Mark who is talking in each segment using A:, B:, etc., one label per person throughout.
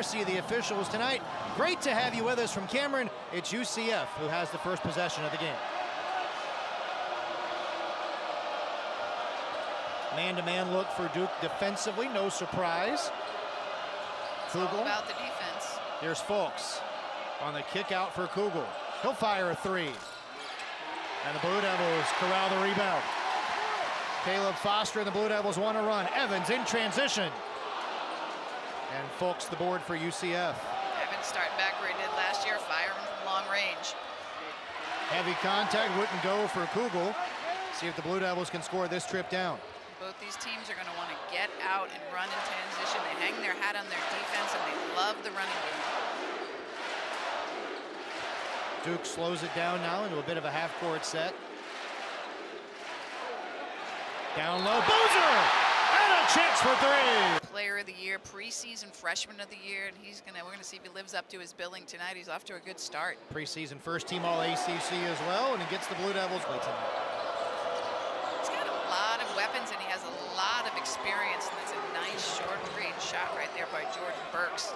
A: mercy of the officials tonight. Great to have you with us from Cameron. It's UCF who has the first possession of the game. Man-to-man look for Duke defensively, no surprise.
B: It's all about the defense.
A: Here's Fulks on the kick out for Kugel. He'll fire a three. And the Blue Devils corral the rebound. Caleb Foster and the Blue Devils want to run. Evans in transition. And Fulks the board for UCF.
B: Evans starting back where he did last year, firing from long range.
A: Heavy contact, wouldn't go for Kugel. See if the Blue Devils can score this trip down.
B: Both these teams are going to want to get out and run in transition. They hang their hat on their defense, and they love the running game.
A: Duke slows it down now into a bit of a half-court set. Down low, Boozer! And a chance for three!
B: Player of the year, preseason freshman of the year, and we're gonna see if he lives up to his billing tonight. He's off to a good start.
A: Preseason first team All-ACC as well, and he gets the Blue Devils late tonight.
B: He's got a lot of weapons, and he has a lot of experience, and that's a nice short-range shot right there by Jordan Burks.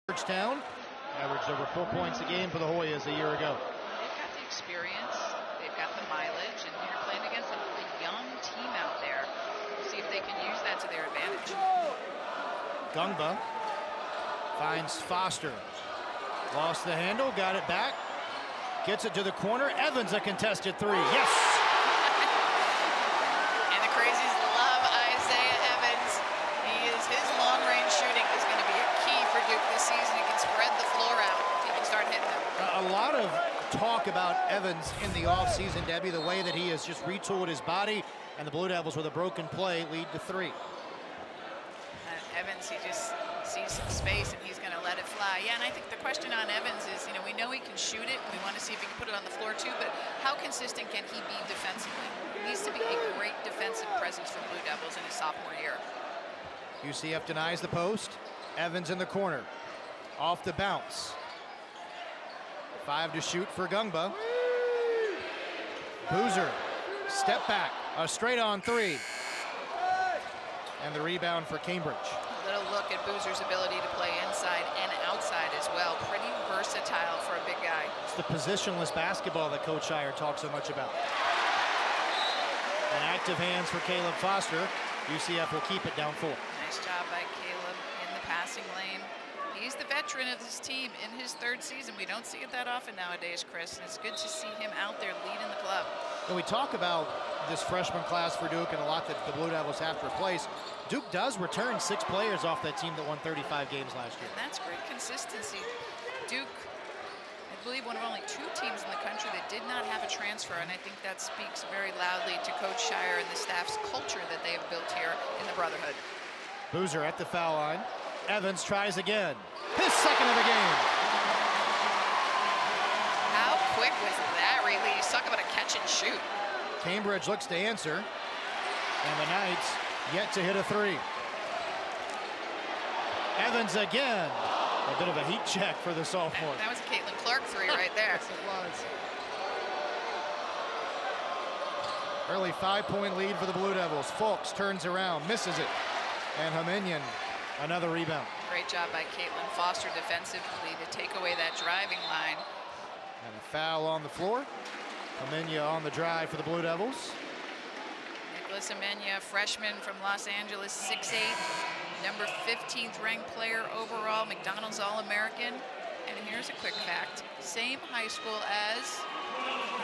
A: Georgetown averaged over 4 points a game for the Hoyas a year ago.
B: They've got the experience, they've got the mileage, and you're playing against a young team out there. We'll see if they can use that to their advantage.
A: Gungba finds Foster. Lost the handle, got it back. Gets it to the corner. Evans a contested three. Yes!
B: And the Crazies love Isaiah Evans. His long-range shooting is going to be a key for Duke this season. He can spread the floor out. He can start hitting them.
A: A lot of talk about Evans in the offseason, Debbie, the way that he has just retooled his body, and the Blue Devils with a broken play lead to three.
B: Evans, he just sees some space and he's going to let it fly. Yeah, and I think the question on Evans is, we know he can shoot it. We want to see if he can put it on the floor too, but how consistent can he be defensively? He needs to be a great defensive presence for Blue Devils in his sophomore year.
A: UCF denies the post. Evans in the corner. Off the bounce. 5 to shoot for Gungba. Boozer, step back, a straight on three. And the rebound for Cambridge.
B: A little look at Boozer's ability to play inside and outside as well. Pretty versatile for a big guy.
A: It's the positionless basketball that Coach Shire talks so much about. And active hands for Caleb Foster. UCF will keep it down 4.
B: Nice job by Caleb in the passing lane. He's the veteran of this team in his 3rd season. We don't see it that often nowadays, Chris, and it's good to see him out there leading the club.
A: And we talk about this freshman class for Duke and a lot that the Blue Devils have to replace. Duke does return 6 players off that team that won 35 games last year.
B: And that's great consistency. Duke, I believe, one of only 2 teams in the country that did not have a transfer, and I think that speaks very loudly to Coach Shire and the staff's culture that they have built here in the Brotherhood.
A: Boozer at the foul line. Evans tries again. His 2nd of the game.
B: How quick was that release? Talk about a catch and shoot.
A: Cambridge looks to answer. And the Knights yet to hit a 3. Evans again. A bit of a heat check for the sophomore.
B: That was a Caitlin Clark 3 right there.
A: Yes, it was. Early 5-point lead for the Blue Devils. Fulks turns around, misses it. And Hominian, another rebound.
B: Great job by Caitlin Foster defensively to take away that driving line.
A: And a foul on the floor. Hominian on the drive for the Blue Devils.
B: Nicholas Amenya, freshman from Los Angeles, 6'8", number 15th ranked player overall, McDonald's All-American. And here's a quick fact, same high school as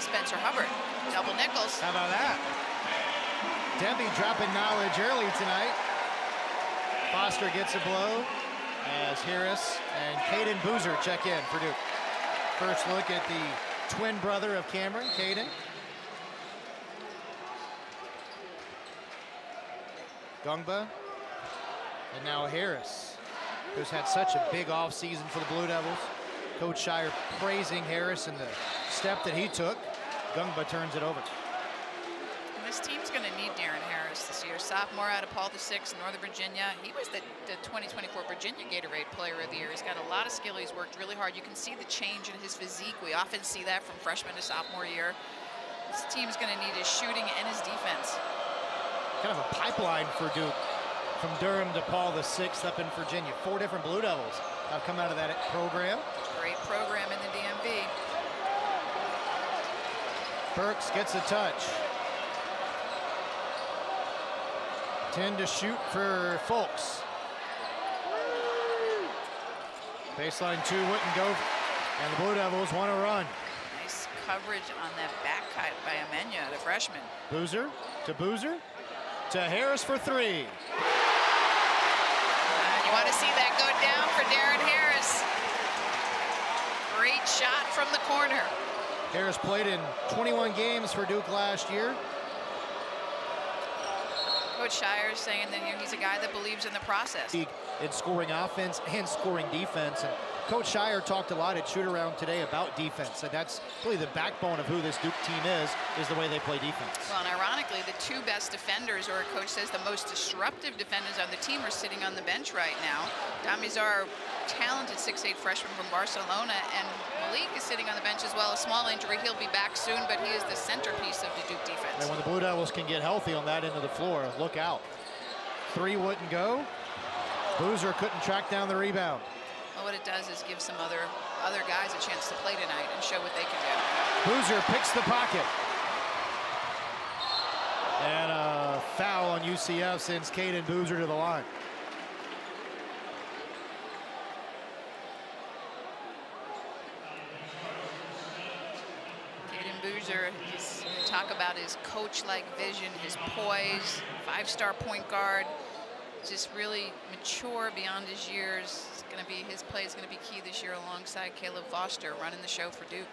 B: Spencer Hubbard, double nickels.
A: How about that? Debbie dropping knowledge early tonight. Foster gets a blow as Harris and Caden Boozer check in for Duke. First look at the twin brother of Cameron, Caden. Gungba, and now Harris, who's had such a big offseason for the Blue Devils. Coach Shire praising Harris and the step that he took. Gungba turns it over.
B: And this team's going to need Darren Harris this year. sophomore out of Paul VI, Northern Virginia. He was the 2024 Virginia Gatorade Player of the Year. He's got a lot of skill. He's worked really hard. You can see the change in his physique. We often see that from freshman to sophomore year. This team's going to need his shooting and his defense.
A: Kind of a pipeline for Duke. From Durham to Paul VI up in Virginia. 4 different Blue Devils have come out of that program.
B: Great program in the DMV.
A: Burks gets a touch. 10 to shoot for Folks. Baseline 2 wouldn't go, and the Blue Devils want to run.
B: Nice coverage on that back cut by Amenya, the freshman.
A: Boozer to Boozer to Harris for 3.
B: You want to see that go down for Darren Harris. Great shot from the corner.
A: Harris played in 21 games for Duke last year.
B: Coach Shire is saying that he's a guy that believes in the process.
A: In scoring offense and scoring defense. And Coach Shire talked a lot at shoot-around today about defense, and that's really the backbone of who this Duke team is the way they play defense.
B: Well, and ironically, the 2 best defenders, or Coach says the most disruptive defenders on the team, are sitting on the bench right now. Damizar, talented 6'8" freshman from Barcelona, and Malik is sitting on the bench as well. A small injury, he'll be back soon, but he is the centerpiece of the Duke defense.
A: And when the Blue Devils can get healthy on that end of the floor, look out. 3 wouldn't go. Boozer couldn't track down the rebound.
B: Well, what it does is give some other guys a chance to play tonight and show what they can do.
A: Boozer picks the pocket. And a foul on UCF sends Caden Boozer to the line.
B: Caden Boozer, talk about his coach-like vision, his poise, 5-star point guard. Just really mature beyond his years. It's going to be, his play is going to be key this year alongside Caleb Foster running the show for Duke.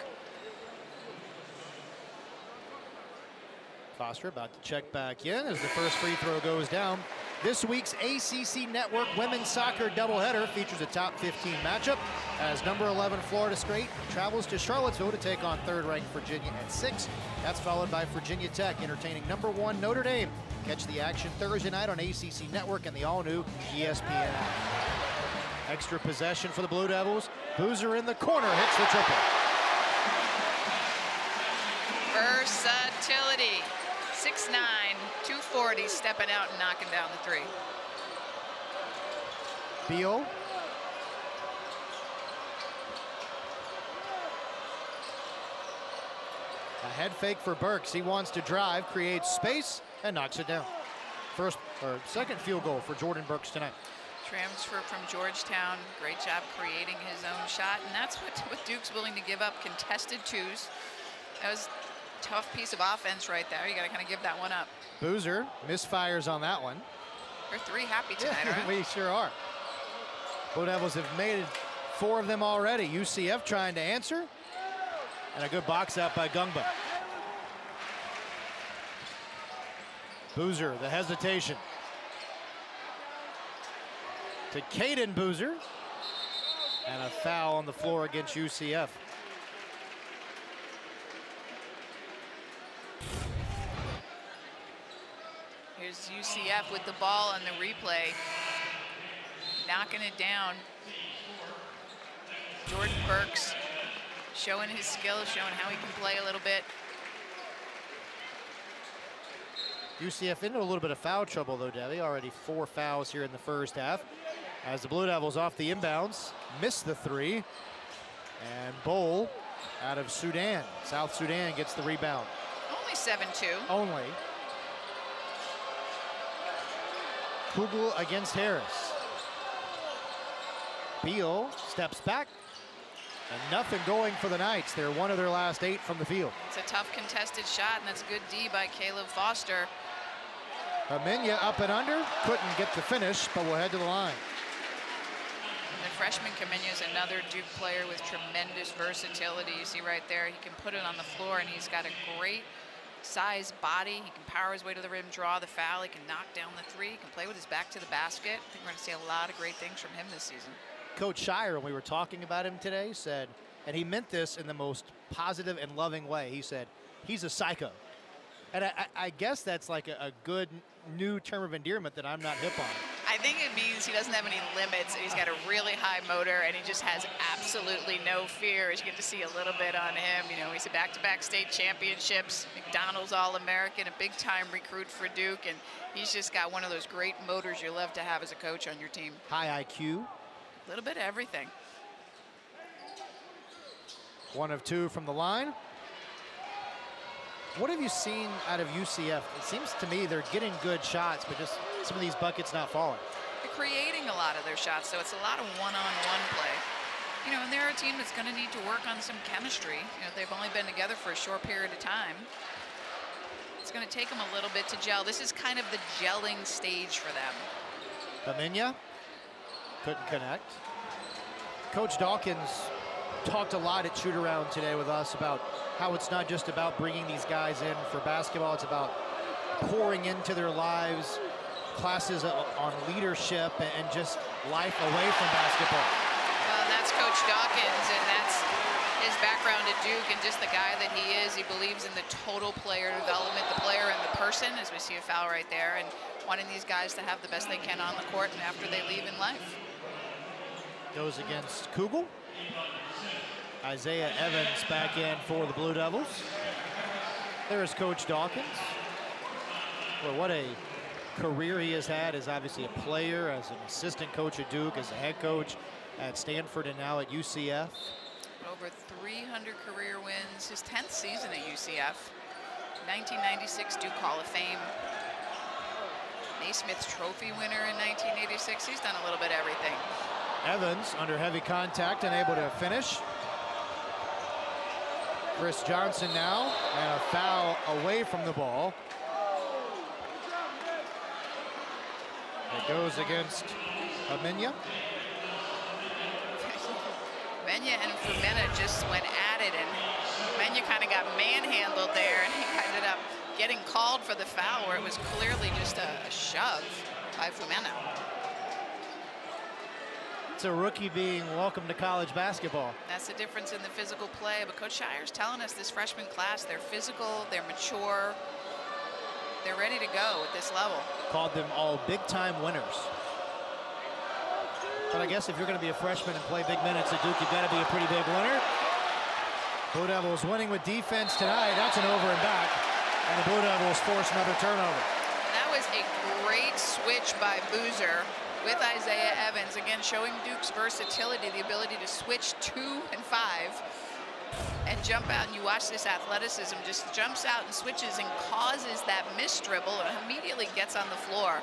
A: Foster about to check back in as the first free throw goes down. This week's ACC Network Women's Soccer doubleheader features a top 15 matchup as number 11 Florida State travels to Charlottesville to take on 3rd-ranked Virginia at 6. That's followed by Virginia Tech entertaining number 1 Notre Dame. Catch the action Thursday night on ACC Network and the all-new ESPN app. Extra possession for the Blue Devils. Boozer in the corner hits the triple.
B: Versatility. 6'9", 240, stepping out and knocking down the 3.
A: Beal. A head fake for Burks. He wants to drive, creates space, and knocks it down. Second field goal for Jordan Burks tonight.
B: Transfer from Georgetown. Great job creating his own shot, and that's what Duke's willing to give up, contested 2s. That was a tough piece of offense right there. You got to kind of give that one up.
A: Boozer misfires on that one.
B: We're 3 happy tonight,
A: Yeah,
B: right?
A: we sure are. Blue Devils have made 4 of them already. UCF trying to answer. And a good box out by Gungba. Boozer, the hesitation. To Caden Boozer. And a foul on the floor against UCF.
B: Here's UCF with the ball on the replay. Knocking it down. Jordan Burks showing his skills, showing how he can play a little bit.
A: UCF into a little bit of foul trouble though, Debbie. Already 4 fouls here in the first half. As the Blue Devils off the inbounds, miss the 3. And Bowl out of Sudan. South Sudan gets the rebound.
B: Only 7-2.
A: Only. Kugel against Harris. Beal steps back. And nothing going for the Knights. They're 1 of their last 8 from the field.
B: It's a tough contested shot, and that's good D by Caleb Foster.
A: Amenya up and under. Couldn't get the finish, but we'll head to the line.
B: And the freshman Kamenya is another Duke player with tremendous versatility. You see right there, he can put it on the floor, and he's got a great size body. He can power his way to the rim, draw the foul. He can knock down the 3. He can play with his back to the basket. I think we're going to see a lot of great things from him this season.
A: Coach Shire, when we were talking about him today, said, and he meant this in the most positive and loving way, he said, he's a psycho. And I guess that's like a good new term of endearment that I'm not hip on.
B: I think it means he doesn't have any limits. He's got a really high motor, and he just has absolutely no fear. As you get to see a little bit on him, you know, he's a back-to-back state championships, McDonald's All-American, a big-time recruit for Duke, and he's just got one of those great motors you love to have as a coach on your team.
A: High IQ.
B: A little bit of everything.
A: 1 of 2 from the line. What have you seen out of UCF? It seems to me they're getting good shots, but just some of these buckets not falling.
B: They're creating a lot of their shots, so it's a lot of one-on-one play. You know, and they're a team that's going to need to work on some chemistry. You know, they've only been together for a short period of time. It's going to take them a little bit to gel. This is kind of the gelling stage for them.
A: Baminya couldn't connect. Coach Dawkins talked a lot at shoot-around today with us about how it's not just about bringing these guys in for basketball, it's about pouring into their lives, classes on leadership and just life away from basketball.
B: Well, that's Coach Dawkins, and that's his background at Duke, and just the guy that he is. He believes in the total player development, the player and the person, as we see a foul right there, and wanting these guys to have the best they can on the court and after they leave in life. Goes
A: against Kugel. Isaiah Evans back in for the Blue Devils. There's Coach Dawkins. Well, what a career he has had as obviously a player, as an assistant coach at Duke, as a head coach at Stanford, and now at UCF.
B: Over 300 career wins, his 10th season at UCF. 1996 Duke Hall of Fame. Naismith Trophy winner in 1986. He's done a little bit of everything.
A: Evans under heavy contact, unable to finish. Chris Johnson now, and a foul away from the ball. It goes against Baminya.
B: Baminya and Fumena just went at it, and Baminya kind of got manhandled there, and he ended up getting called for the foul where it was clearly just a shove by Fumena.
A: It's a rookie being welcomed to college basketball.
B: That's the difference in the physical play, but Coach Shire's telling us this freshman class, they're physical, they're mature, they're ready to go at this level.
A: Called them all big-time winners. But I guess if you're going to be a freshman and play big minutes at Duke, you've got to be a pretty big winner. Blue Devils winning with defense tonight. That's an over and back, and the Blue Devils force another turnover.
B: That was a great switch by Boozer with Isaiah Evans, again showing Duke's versatility, the ability to switch 2 and 5 and jump out, and you watch this athleticism, just jumps out and switches and causes that missed dribble and immediately gets on the floor.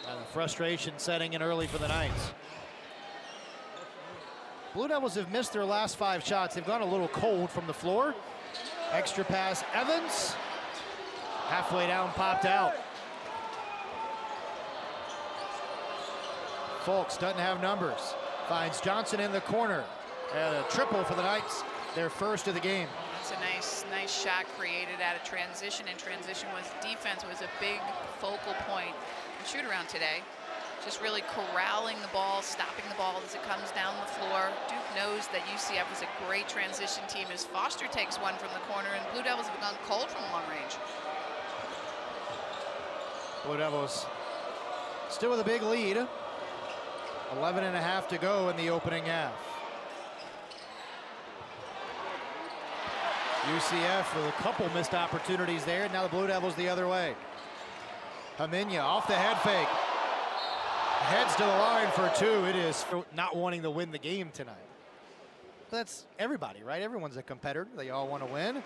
A: And the frustration setting in early for the Knights. Blue Devils have missed their last 5 shots. They've gone a little cold from the floor. Extra pass, Evans. Halfway down, popped out. Fulks doesn't have numbers. Finds Johnson in the corner. And a triple for the Knights, their first of the game.
B: That's a nice shot created out of transition, and transition was defense was a big focal point in shoot around today. Just really corralling the ball, stopping the ball as it comes down the floor. Duke knows that UCF is a great transition team as Foster takes one from the corner, and Blue Devils have gone cold from long range.
A: Blue Devils still with a big lead. 11.5 to go in the opening half. UCF with a couple missed opportunities there. Now the Blue Devils the other way. Baminya off the head fake. Heads to the line for 2. It is not wanting to win the game tonight. That's everybody, right? Everyone's a competitor. They all want to win.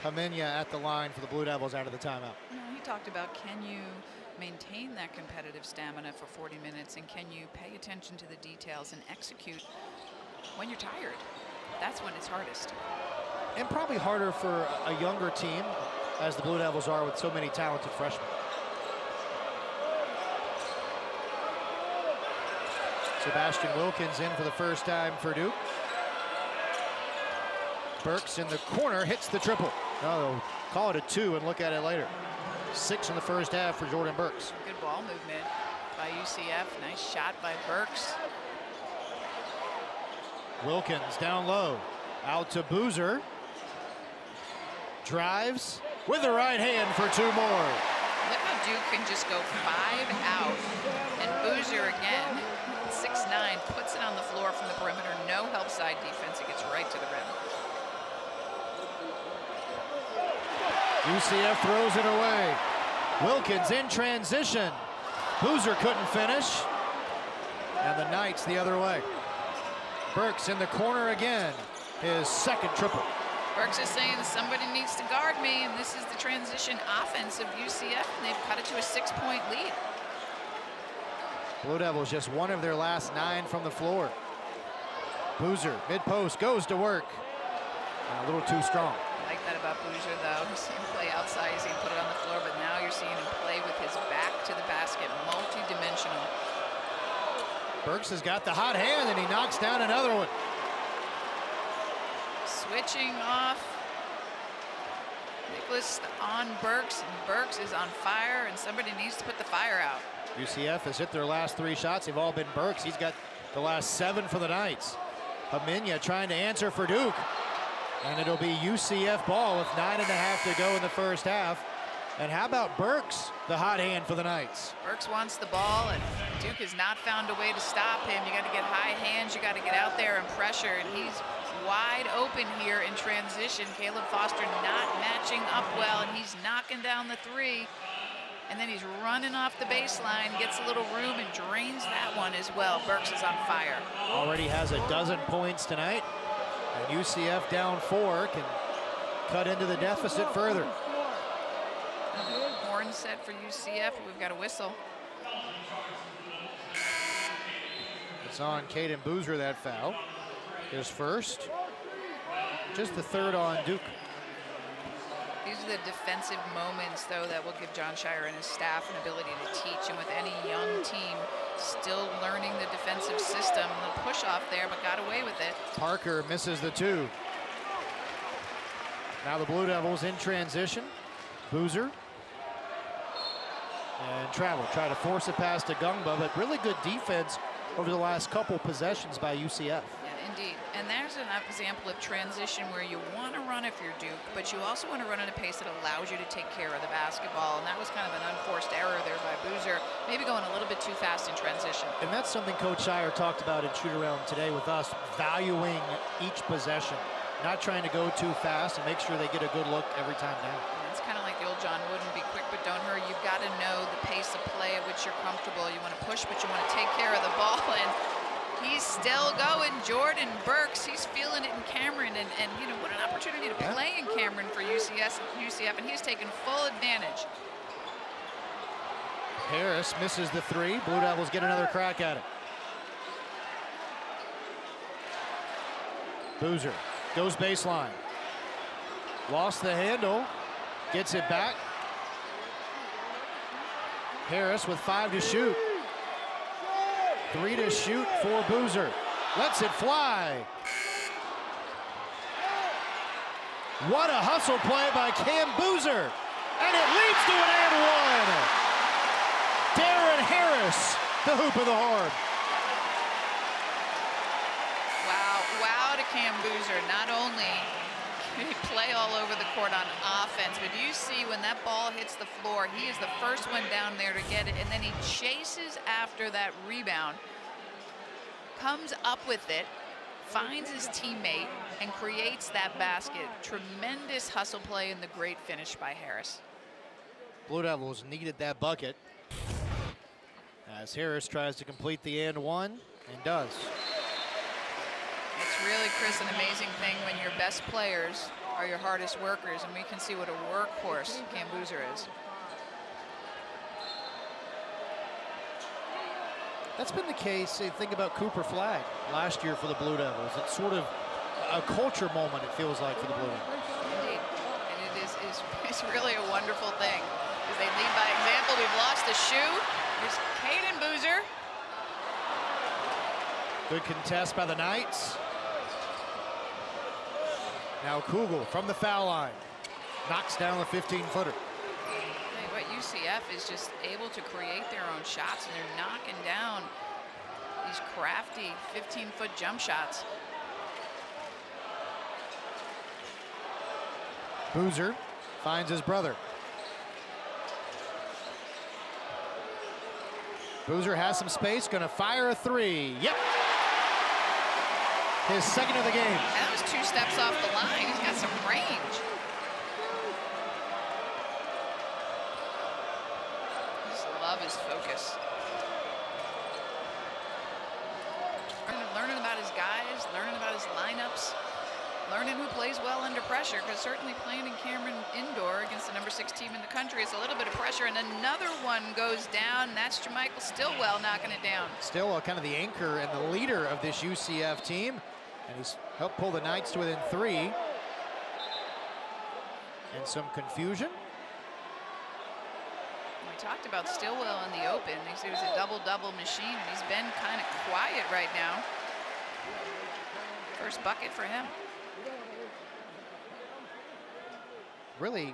A: Baminya at the line for the Blue Devils out of the timeout.
B: You know, he talked about, can you maintain that competitive stamina for 40 minutes, and can you pay attention to the details and execute when you're tired? That's when it's hardest.
A: And probably harder for a younger team, as the Blue Devils are with so many talented freshmen. Sebastian Wilkins in for the first time for Duke. Burks in the corner, hits the triple. No, they'll call it a 2 and look at it later. 6 in the first half for Jordan Burks.
B: Good ball movement by UCF. Nice shot by Burks.
A: Wilkins down low. Out to Boozer. Drives. with the right hand for 2 more.
B: Look how Duke can just go 5 out. And Boozer again, 6'9", puts it on the floor from the perimeter. No help side defense. It gets right to the rim.
A: UCF throws it away. Wilkins in transition. Boozer couldn't finish. And the Knights the other way. Burks in the corner again. His second triple.
B: Burks is saying somebody needs to guard me, and this is the transition offense of UCF, and they've cut it to a 6-point lead.
A: Blue Devils just 1 of their last 9 from the floor. Boozer, mid-post, goes to work. And a little too strong.
B: I like that about Boozer, though. You've seen him play outside, you've seen him put it on the floor, but now you're seeing him play with his back to the basket, multi-dimensional.
A: Burks has got the hot hand, and he knocks down another one.
B: Switching off. Nicholas on Burks, and Burks is on fire, and somebody needs to put the fire out.
A: UCF has hit their last 3 shots. They've all been Burks. He's got the last 7 for the Knights. Haminia trying to answer for Duke. And it'll be UCF ball with 9.5 to go in the first half. And how about Burks, the hot hand for the Knights?
B: Burks wants the ball, and Duke has not found a way to stop him. You got to get high hands, you got to get out there and pressure, and he's wide open here in transition. Caleb Foster not matching up well, and he's knocking down the 3. And then he's running off the baseline, gets a little room, and drains that one as well. Burks is on fire.
A: Already has 12 points tonight. And UCF down 4 can cut into the deficit further.
B: Horn set for UCF. We've got a whistle.
A: It's on Caden Boozer, that foul. His first. Just the 3rd on Duke.
B: These are the defensive moments, though, that will give John Shire and his staff an ability to teach. And with any young team still learning the defensive system, the push off there, but got away with it.
A: Parker misses the 2. Now the Blue Devils in transition. Boozer. And Travel try to force it past to Gungba, but really good defense over the last couple possessions by UCF.
B: Indeed, and there's an example of transition where you want to run if you're Duke, but you also want to run at a pace that allows you to take care of the basketball, and that was kind of an unforced error there by Boozer, maybe going a little bit too fast in transition.
A: And that's something Coach Shire talked about in shoot-around today with us, valuing each possession, not trying to go too fast and make sure they get a good look every time down.
B: And it's kind of like the old John Wooden, be quick but don't hurry. You've got to know the pace of play at which you're comfortable. You want to push, but you want to take care of the ball, and he's still going. Jordan Burks, he's feeling it in Cameron, and you know, what an opportunity to play in Cameron for UCF, and he's taken full advantage.
A: Harris misses the 3. Blue Devils get another crack at it. Boozer goes baseline. Lost the handle, gets it back. Harris with 5 to shoot. 3 to shoot for Boozer. Lets it fly. What a hustle play by Cam Boozer. And it leads to an and 1. Darren Harris, the hoop of the Horn.
B: Wow to Cam Boozer. Not only can he play all over the court on offense, but you see when that ball hits the floor, he is the first one down there to get it, and then he chases after that rebound, comes up with it, finds his teammate, and creates that basket. Tremendous hustle play and the great finish by Harris.
A: Blue Devils needed that bucket as Harris tries to complete the and 1 and does.
B: It's really, Chris, an amazing thing when your best players are your hardest workers, and we can see what a workhorse Cam Boozer is.
A: That's been the case. Think about Cooper Flagg last year for the Blue Devils. It's sort of a culture moment, it feels like, for the Blue Devils.
B: Indeed, and it's really a wonderful thing, because they lead by example. We've lost a shoe. Here's Caden Boozer.
A: Good contest by the Knights. Now Kugel from the foul line knocks down the 15-footer.
B: What UCF is just able to create their own shots, and they're knocking down these crafty 15-foot jump shots.
A: Boozer finds his brother. Boozer has some space, gonna fire a three. Yep. His second of the game.
B: That was 2 steps off the line. He's got some range. Just love his focus. Learning about his guys, learning about his lineups, learning who plays well under pressure, because certainly playing in Cameron indoor against the number 6 team in the country is a little bit of pressure, and another one goes down. That's Jermichael Stillwell knocking it down.
A: Stillwell kind of the anchor and the leader of this UCF team, and he's helped pull the Knights to within 3. And some confusion.
B: We talked about Stillwell in the open. He was a double-double machine, and he's been kind of quiet right now. First bucket for him.
A: Really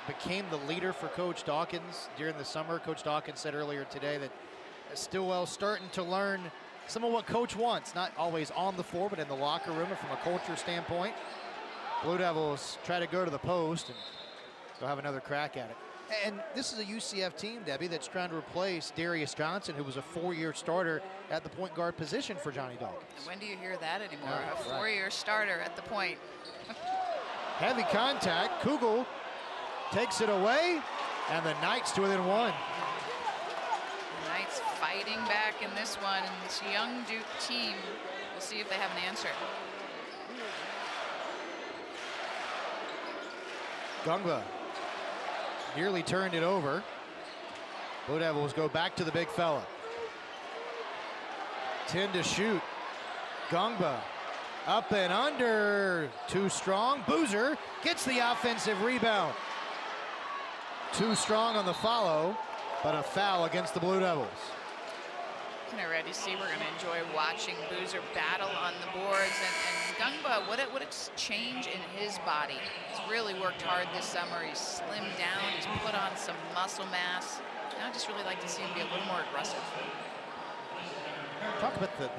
A: became the leader for Coach Dawkins during the summer. Coach Dawkins said earlier today that Stillwell's starting to learn some of what Coach wants, not always on the floor, but in the locker room and from a culture standpoint. Blue Devils try to go to the post, and they'll have another crack at it. And this is a UCF team, Debbie, that's trying to replace Darius Johnson, who was a 4-year starter at the point guard position for Johnny Dawkins.
B: When do you hear that anymore?
A: Yeah,
B: a 4-year starter at the point.
A: Heavy contact. Kugel takes it away, and the Knights to within 1.
B: The Knights fighting back in this one, and this young Duke team, we'll see if they have an answer.
A: Gungba nearly turned it over. Blue Devils go back to the big fella. 10 to shoot. Gungba up and under. Too strong. Boozer gets the offensive rebound. Too strong on the follow, but a foul against the Blue Devils.
B: Can already see we're going to enjoy watching Boozer battle on the boards, and Gungba, what a change in his body. He's really worked hard this summer. He's slimmed down, he's put on some muscle mass. Now I just really like to see him be a little more aggressive.
A: Talk about the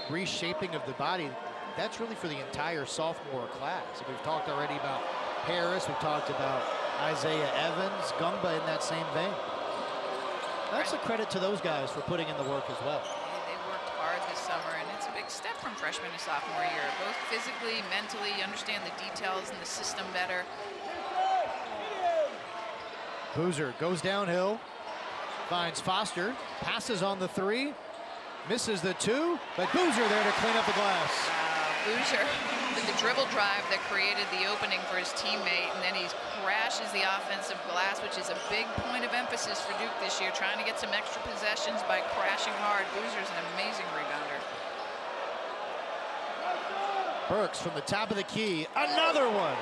A: reshaping of the body. That's really for the entire sophomore class. We've talked already about Harris, we've talked about Isaiah Evans, Gungba in that same vein. That's a credit to those guys for putting in the work as well.
B: They worked hard this summer, and it's a big step from freshman to sophomore year. Both physically, mentally, you understand the details and the system better.
A: Boozer goes downhill, finds Foster, passes on the 3, misses the 2, but Boozer there to clean up the glass.
B: Boozer with the dribble drive that created the opening for his teammate, and then he crashes the offensive glass, which is a big point of emphasis for Duke this year, trying to get some extra possessions by crashing hard. Boozer's an amazing rebounder.
A: Burks from the top of the key, another one.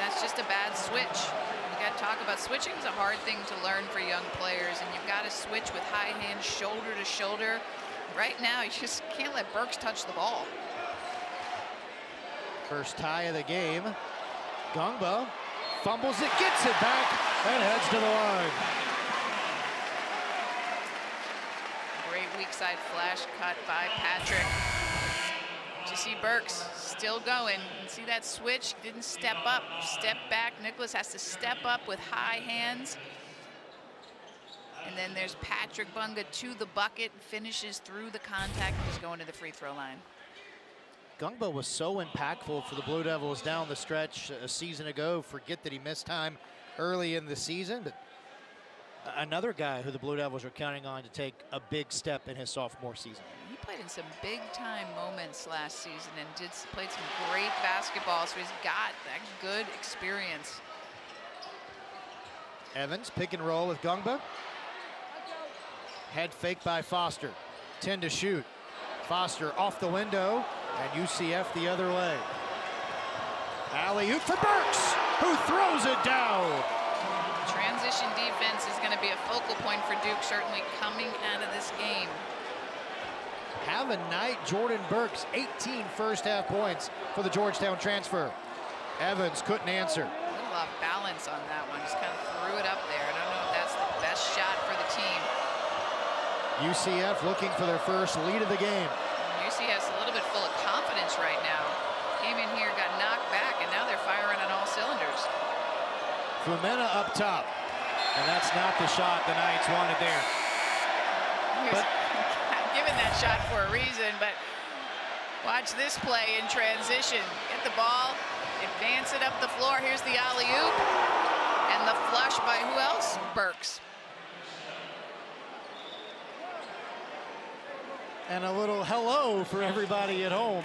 B: That's just a bad switch. You got to talk about switching is a hard thing to learn for young players, and you've got to switch with high hands, shoulder to shoulder. Right now, you just can't let Burks touch the ball.
A: First tie of the game. Gungba fumbles it, gets it back, and heads to the line.
B: Great weak side flash cut by Patrick. You see Burks still going. You see that switch, didn't step up, step back. Nicholas has to step up with high hands. And then there's Patrick Bunga to the bucket, finishes through the contact, and is going to the free throw line.
A: Gungba was so impactful for the Blue Devils down the stretch a season ago. Forget that he missed time early in the season, but another guy who the Blue Devils are counting on to take a big step in his sophomore season.
B: He played in some big-time moments last season and played some great basketball, so he's got that good experience.
A: Evans, pick and roll with Gungba. Head fake by Foster. 10 to shoot. Foster off the window, and UCF the other way. Alley-oop for Burks, who throws it down.
B: Transition defense is going to be a focal point for Duke, certainly coming out of this game.
A: Have a night, Jordan Burks, 18 first half points for the Georgetown transfer. Evans couldn't answer.
B: A little off balance on that one, just kind of threw it up there. I don't know if that's the best shot for the team.
A: UCF looking for their first lead of the game.
B: UCF's a little bit full of confidence right now. Came in here, got knocked back, and now they're firing on all cylinders.
A: Fumena up top. And that's not the shot the Knights wanted there.
B: I'm giving that shot for a reason, but watch this play in transition. Get the ball, advance it up the floor. Here's the alley-oop. And the flush by who else? Burks.
A: And a little hello for everybody at home.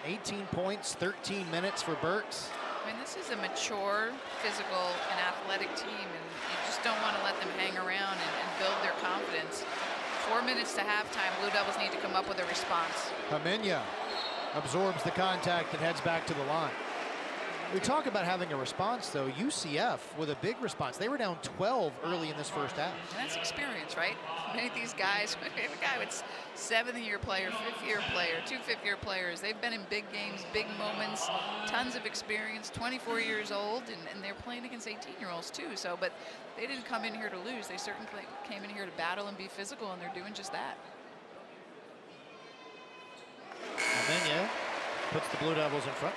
A: 18 points, 13 minutes for Burks.
B: I mean, this is a mature, physical, and athletic team, and you just don't want to let them hang around and build their confidence. 4 minutes to halftime, Blue Devils need to come up with a response.
A: Pamenya absorbs the contact and heads back to the line. We talk about having a response, though. UCF with a big response. They were down 12 early in this first half.
B: And that's experience, right? Many of these guys, we have a guy with 7th-year player, 5th-year player, 2 5th-year players. They've been in big games, big moments, tons of experience, 24 years old, and they're playing against 18-year-olds too. So, but they didn't come in here to lose. They certainly came in here to battle and be physical, and they're doing just that.
A: Pamenya puts the Blue Devils in front.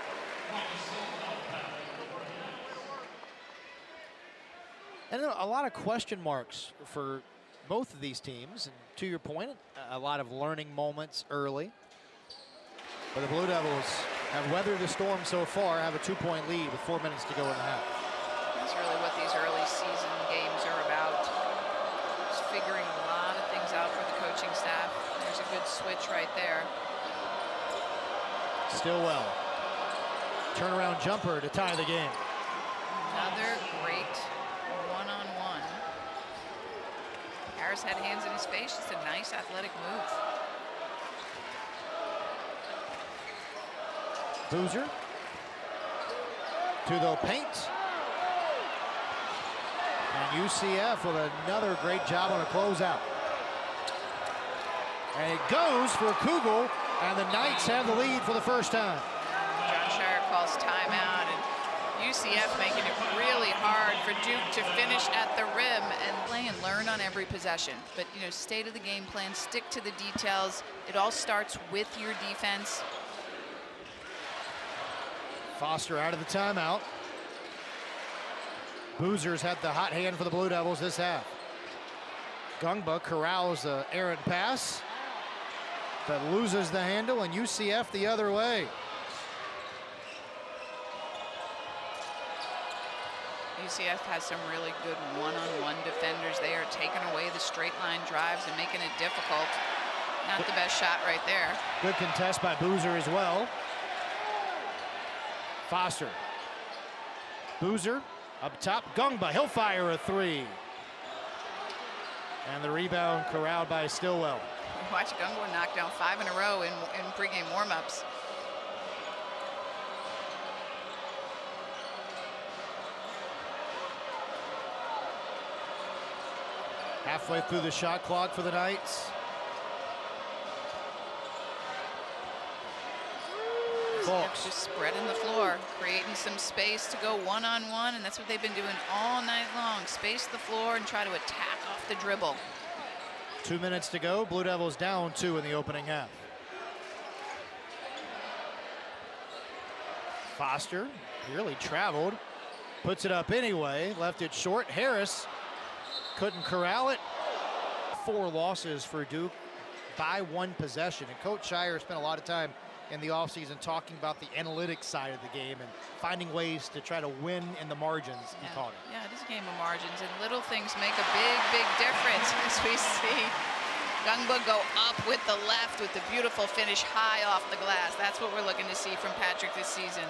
A: And a lot of question marks for both of these teams. And to your point, a lot of learning moments early. But the Blue Devils have weathered the storm so far, have a 2-point lead with 4 minutes to go in the half.
B: That's really what these early season games are about. Just figuring a lot of things out for the coaching staff. There's a good switch right there.
A: Stillwell. Turnaround jumper to tie the game.
B: Another great one-on-one. Harris had hands in his face. Just a nice athletic move.
A: Boozer to the paint. And UCF with another great job on a closeout. And it goes for Kugel, and the Knights have the lead for the first time.
B: John Shire calls timeout, and UCF making it really hard for Duke to finish at the rim and play and learn on every possession. But, you know, stay to the game plan, stick to the details. It all starts with your defense.
A: Foster out of the timeout. Boozer's had the hot hand for the Blue Devils this half. Gungba corrals the errant pass, but loses the handle, and UCF the other way.
B: UCF has some really good one-on-one defenders. They are taking away the straight line drives and making it difficult. Not the best shot right there.
A: Good contest by Boozer as well. Foster. Boozer up top. Gungba, he'll fire a three. And the rebound corralled by Stillwell.
B: Watch Gungwa knock down 5 in a row in pregame warmups.
A: Halfway through the shot clock for the Knights. Folks
B: just spreading the floor, creating some space to go one-on-one, and that's what they've been doing all night long. Space the floor and try to attack off the dribble.
A: 2 minutes to go. Blue Devils down 2 in the opening half. Foster really traveled, puts it up anyway, left it short. Harris couldn't corral it. 4 losses for Duke by 1 possession. And Coach Shire spent a lot of time in the offseason talking about the analytics side of the game and finding ways to try to win in the margins, he called it.
B: Yeah, it is a game of margins, and little things make a big, big difference. As we see Gungba go up with the left with the beautiful finish high off the glass. That's what we're looking to see from Patrick this season.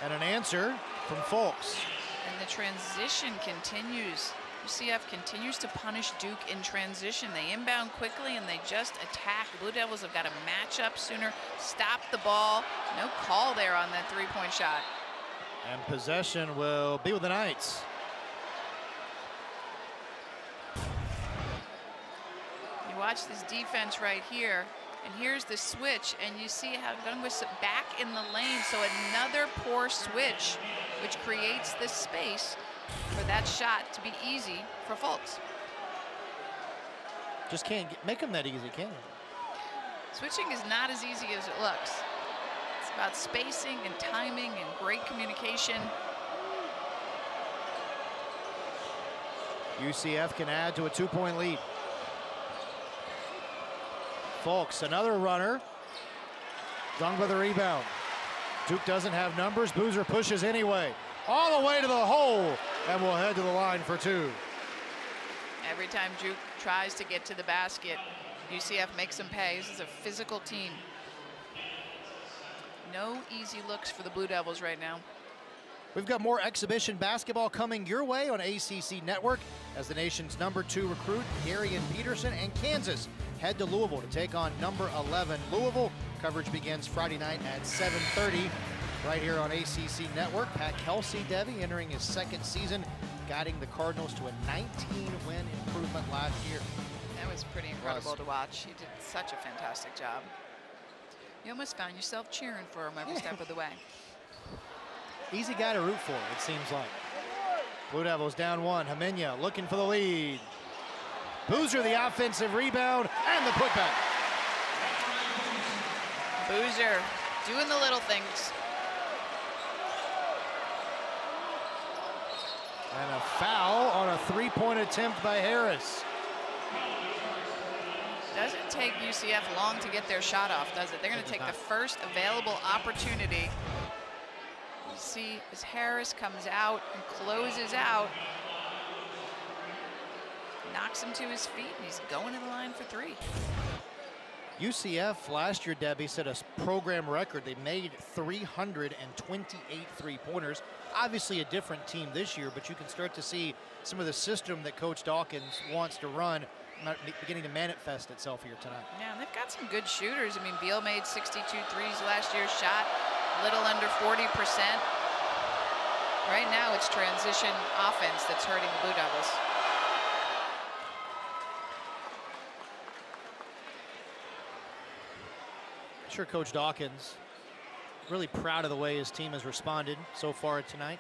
A: And an answer from Folks.
B: And the transition continues. UCF continues to punish Duke in transition. They inbound quickly and they just attack. Blue Devils have got to match up sooner, stop the ball. No call there on that 3-point shot.
A: And possession will be with the Knights.
B: You watch this defense right here, and here's the switch, and you see how Gungwa's back in the lane, so another poor switch, which creates this space for that shot to be easy for Folks.
A: Just can't make them that easy, can you?
B: Switching is not as easy as it looks. It's about spacing and timing and great communication.
A: UCF can add to a 2-point lead. Fulks, another runner. Zung with the rebound. Duke doesn't have numbers. Boozer pushes anyway. All the way to the hole, and will head to the line for 2.
B: Every time Duke tries to get to the basket, UCF makes them pay. This is a physical team. No easy looks for the Blue Devils right now.
A: We've got more exhibition basketball coming your way on ACC Network as the nation's #2 recruit, Darian Peterson, and Kansas head to Louisville to take on number 11 Louisville. Coverage begins Friday night at 7:30 right here on ACC Network. Pat Kelsey, Debbie, entering his 2nd season, guiding the Cardinals to a 19-win improvement last year.
B: That was pretty incredible to watch. He did such a fantastic job. You almost found yourself cheering for him every step of the way.
A: Easy guy to root for, it seems like. Blue Devils down 1. Haminia looking for the lead. Boozer the offensive rebound and the putback.
B: Boozer doing the little things.
A: And a foul on a 3-point attempt by Harris.
B: Doesn't take UCF long to get their shot off, does it? They're going to take the first available opportunity. You see as Harris comes out and closes out, knocks him to his feet, and he's going to the line for 3.
A: UCF last year, Debbie, set a program record. They made 328 three-pointers. Obviously a different team this year, but you can start to see some of the system that Coach Dawkins wants to run beginning to manifest itself here tonight.
B: Yeah, and they've got some good shooters. I mean, Beal made 62 threes last year, shot a little under 40%. Right now, it's transition offense that's hurting the Blue Devils.
A: I'm sure Coach Dawkins really proud of the way his team has responded so far tonight.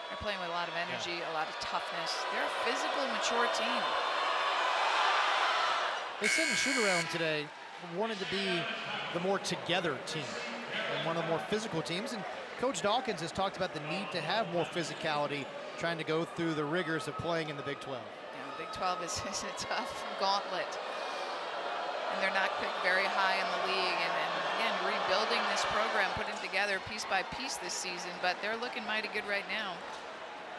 B: They're playing with a lot of energy, a lot of toughness. They're a physical, mature team.
A: They said in shoot-around today wanted to be the more together team and one of the more physical teams. And Coach Dawkins has talked about the need to have more physicality, trying to go through the rigors of playing in the Big 12.
B: Yeah, the Big 12 is a tough gauntlet. And they're not picked very high in the league. And again, rebuilding this program, putting it together piece by piece this season, but they're looking mighty good right now.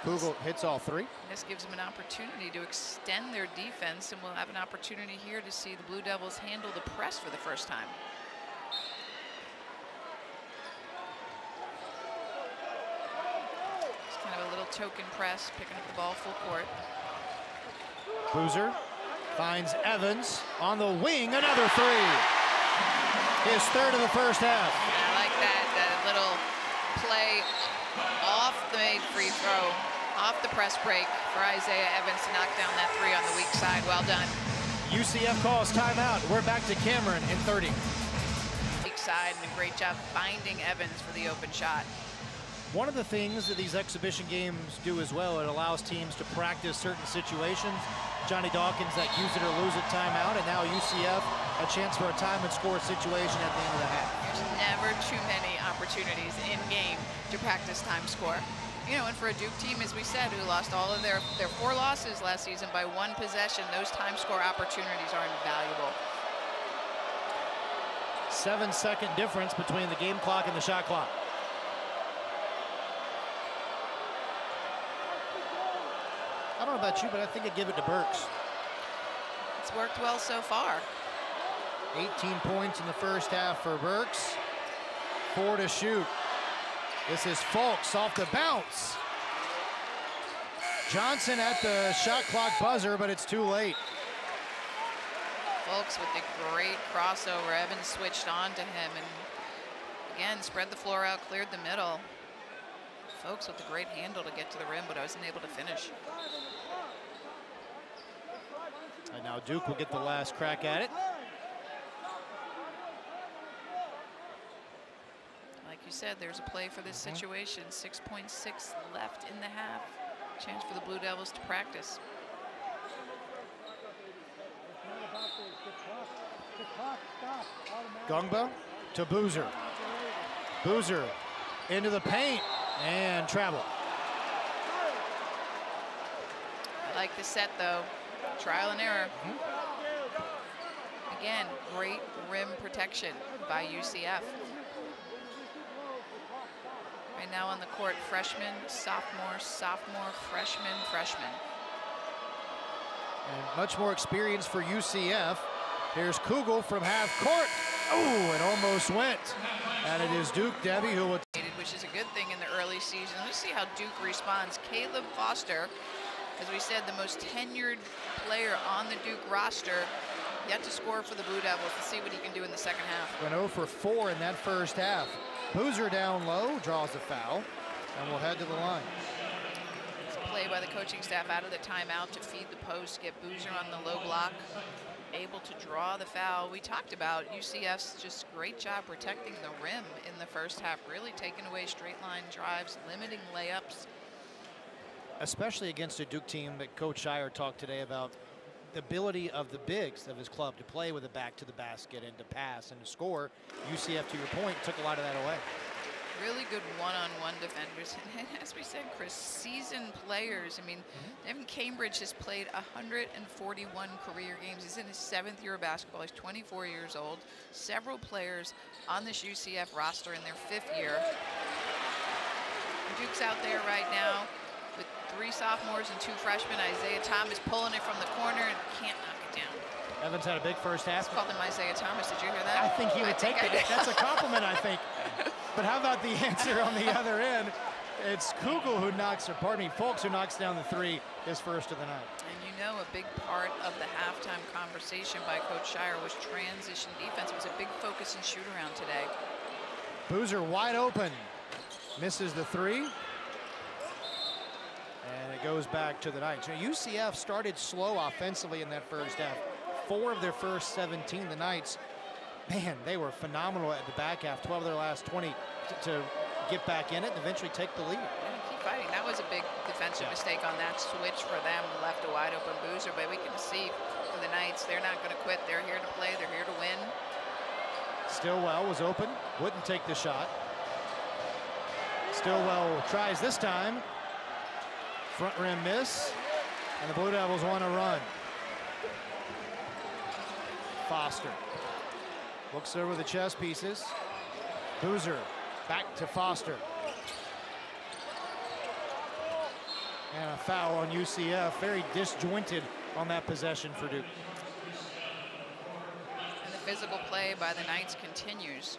A: Kugel hits all 3.
B: This gives them an opportunity to extend their defense, and we'll have an opportunity here to see the Blue Devils handle the press for the first time. It's kind of a little token press, picking up the ball full court.
A: Boozer finds Evans on the wing, another 3. His 3rd of the first half.
B: I like that little play off the made free throw, off the press break for Isaiah Evans to knock down that 3 on the weak side. Well done.
A: UCF calls timeout. We're back to Cameron in 30.
B: Weak side, and a great job finding Evans for the open shot.
A: One of the things that these exhibition games do as well, it allows teams to practice certain situations. Johnny Dawkins, that use it or lose it timeout, and now UCF, a chance for a time and score situation at the end of the half.
B: There's never too many opportunities in game to practice time score. You know, and for a Duke team, as we said, who lost all of their 4 losses last season by 1 possession, those time score opportunities are invaluable.
A: 7-second difference between the game clock and the shot clock. I don't know about you, but I think I'd give it to Burks.
B: It's worked well so far.
A: 18 points in the first half for Burks. 4 to shoot. This is Fulks off the bounce. Johnson at the shot clock buzzer, but it's too late.
B: Fulks with the great crossover. Evans switched on to him and again spread the floor out, cleared the middle. Fulks with a great handle to get to the rim, but I wasn't able to finish.
A: And now Duke will get the last crack at it.
B: Like you said, there's a play for this situation. 6.6 left in the half. Chance for the Blue Devils to practice.
A: Gungba to Boozer. Boozer into the paint and travel.
B: I like the set though. Trial and error. Again, great rim protection by UCF. Right now on the court, freshman, sophomore, sophomore, freshman, freshman.
A: And much more experience for UCF. Here's Kugel from half court. Oh, it almost went. And it is Duke Debbie who will.
B: Which is a good thing in the early season. Let's see how Duke responds. Caleb Foster, as we said, the most tenured player on the Duke roster, yet to score for the Blue Devils. Let's see what he can do in the second half.
A: Went 0 for 4 in that first half. Boozer down low, draws a foul, and will head to the line.
B: It's a play by the coaching staff out of the timeout to feed the post, get Boozer on the low block, able to draw the foul. We talked about UCF's just great job protecting the rim in the first half, really taking away straight line drives, limiting layups.
A: Especially against a Duke team that Coach Shire talked today about the ability of the bigs of his club to play with a back to the basket and to pass and to score. UCF, to your point, took a lot of that away. Really good one-on-one defenders. And as we said, Chris, seasoned players. I mean, Evan Cambridge has played 141 career games. He's in his 7th year of basketball. He's 24 years old. Several players on this UCF roster in their 5th year. Duke's out there right now with 3 sophomores and 2 freshmen. Isaiah Thomas pulling it from the corner and can't knock it down. Evans had a big first half.
B: It's called him Isaiah Thomas. Did you hear that?
A: I think he would take it. That's a compliment, I think. But how about the answer on the other end? It's Kugel who knocks, or pardon me, Folks who knocks down the 3, his first of the night.
B: And you know, a big part of the halftime conversation by Coach Shire was transition defense. It was a big focus and shoot around today.
A: Boozer wide open. Misses the 3. And it goes back to the Knights. So UCF started slow offensively in that first half. 4 of their first 17. The Knights, man, they were phenomenal at the back half. 12 of their last 20 to get back in it and eventually take the lead.
B: And keep fighting. That was a big defensive mistake on that switch for them. Left a wide open Boozer, but we can see for the Knights, they're not going to quit. They're here to play. They're here to win.
A: Stillwell was open, wouldn't take the shot. Stillwell tries this time. Front rim miss, and the Blue Devils want to run. Foster looks over the chess pieces. Boozer back to Foster. And a foul on UCF, very disjointed on that possession for Duke.
B: And the physical play by the Knights continues.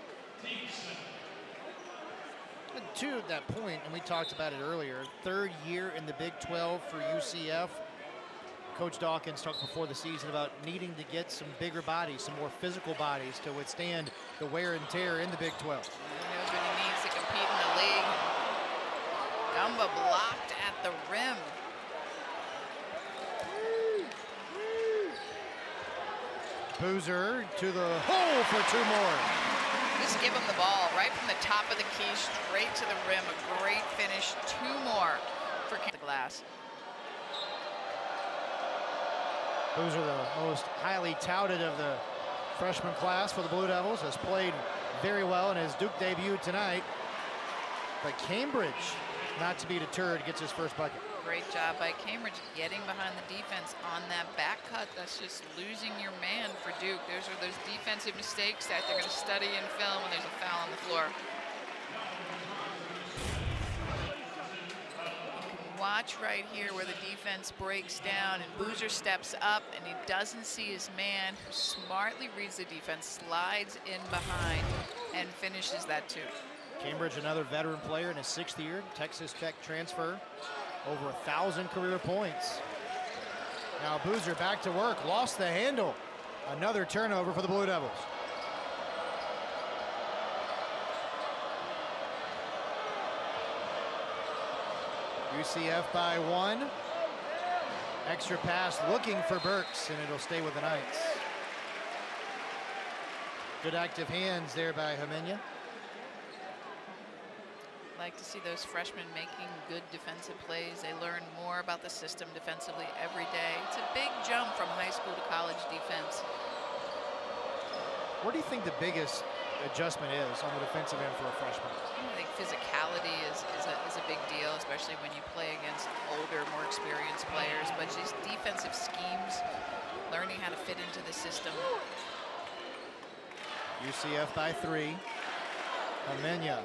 A: To that point, and we talked about it earlier, 3rd year in the Big 12 for UCF. Coach Dawkins talked before the season about needing to get some bigger bodies, some more physical bodies to withstand the wear and tear in the Big 12.
B: He knows what he needs to compete in the league. Gumba blocked at the rim.
A: Boozer to the hole for 2 more.
B: Just give him the ball right from the top of the key, straight to the rim. A great finish. 2 more for the glass.
A: Boozer, the most highly touted of the freshman class for the Blue Devils, has played very well in his Duke debut tonight. But Cambridge, not to be deterred, gets his first bucket.
B: Great job by Cambridge getting behind the defense on that back cut. That's just losing your man for Duke. Those are those defensive mistakes that they're going to study in film when there's a foul on the floor. You can watch right here where the defense breaks down and Boozer steps up and he doesn't see his man, who smartly reads the defense, slides in behind and finishes that 2.
A: Cambridge, another veteran player in his 6th year, Texas Tech transfer. Over 1,000 career points. Now Boozer back to work, lost the handle. Another turnover for the Blue Devils. UCF by 1. Extra pass looking for Burks, and it'll stay with the Knights. Good active hands there by Jimena.
B: Like to see those freshmen making good defensive plays. They learn more about the system defensively every day. It's a big jump from high school to college defense.
A: Where do you think the biggest adjustment is on the defensive end for a freshman?
B: I think physicality is a big deal, especially when you play against older, more experienced players. But just defensive schemes, learning how to fit into the system.
A: UCF by 3. Amenya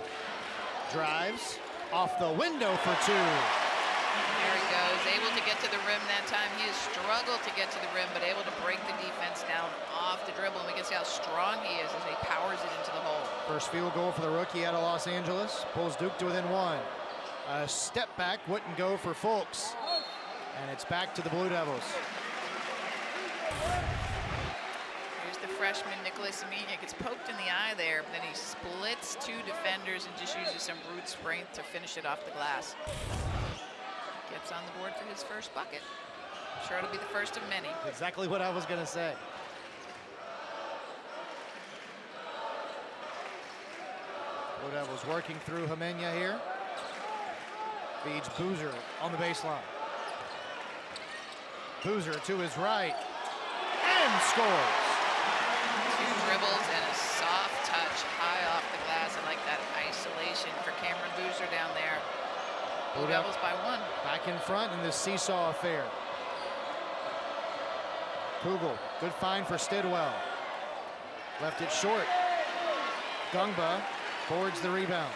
A: drives off the window for 2.
B: There he goes, able to get to the rim that time. He has struggled to get to the rim, but able to break the defense down off the dribble. And we can see how strong he is as he powers it into the hole.
A: First field goal for the rookie out of Los Angeles. Pulls Duke to within 1. A step back wouldn't go for Fulks. And it's back to the Blue Devils.
B: Here's the freshman, Nicholas Amenya. Gets poked in the eye there, but then he splits 2 defenders and just uses some brute strength to finish it off the glass. Gets on the board for his first bucket. I'm sure it'll be the first of many.
A: Exactly what I was going to say. Blue Devils working through Amenya here. Feeds Boozer on the baseline. Boozer to his right. And scores.
B: 2 dribbles and a soft touch high off the glass. I like that isolation for Cameron Boozer down there. Blue Devils by 1.
A: Back in front in this seesaw affair. Kugel, good find for Stidwell. Left it short. Gungba boards the rebound.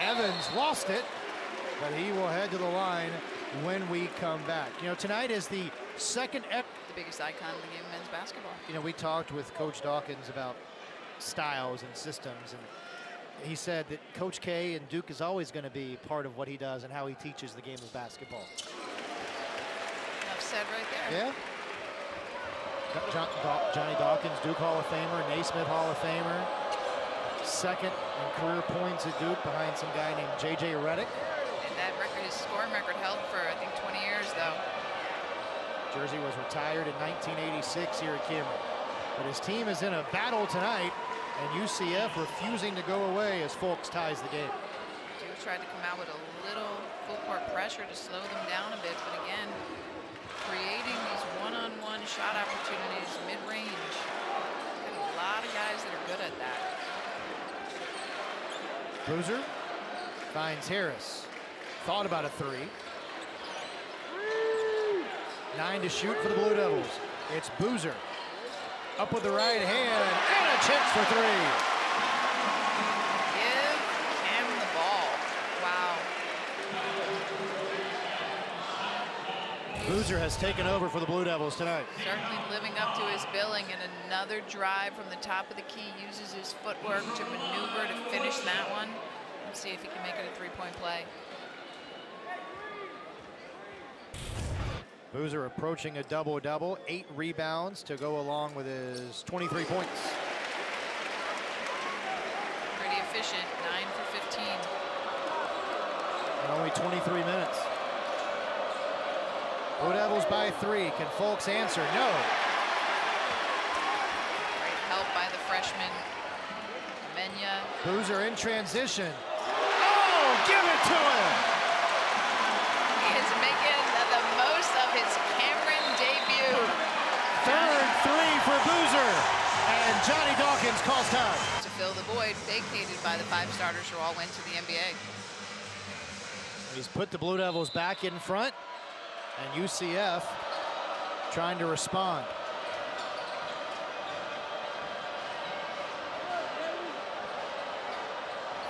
A: Evans lost it, but he will head to the line when we come back. You know, tonight is the second
B: The biggest icon of the game, men's basketball.
A: You know, we talked with Coach Dawkins about styles and systems, and he said that Coach K and Duke is always going to be part of what he does and how he teaches the game of basketball.
B: Enough said right there.
A: Yeah. Johnny Dawkins, Duke Hall of Famer, Naismith Hall of Famer. Second in career points at Duke behind some guy named J.J. Redick.
B: And that record, his scoring record, held for, I think, 20 years, though.
A: Jersey was retired in 1986 here at Cameron. But his team is in a battle tonight, and UCF refusing to go away as Fulks ties the game.
B: Duke tried to come out with a little full court pressure to slow them down a bit, but again, creating these one-on-one shot opportunities mid-range. Got a lot of guys that are good at that.
A: Boozer finds Harris. Thought about a 3. 9 to shoot for the Blue Devils. It's Boozer. Up with the right hand, and a chance for 3.
B: Give him the ball. Wow.
A: Boozer has taken over for the Blue Devils tonight.
B: Certainly living up to his billing, and another drive from the top of the key. Uses his footwork to maneuver to finish that one. Let's see if he can make it a 3-point play.
A: Boozer approaching a double-double, 8 rebounds to go along with his 23 points.
B: Pretty efficient, 9 for 15.
A: In only 23 minutes. Blue Devils by 3. Can Fulks answer? No.
B: Great help by the freshman, Amenya.
A: Boozer in transition. Oh, give it to him!
B: He is making the most of his Cameron debut.
A: Third 3 for Boozer. And Johnny Dawkins calls time.
B: To fill the void vacated by the 5 starters who all went to the NBA.
A: He's put the Blue Devils back in front. And UCF trying to respond.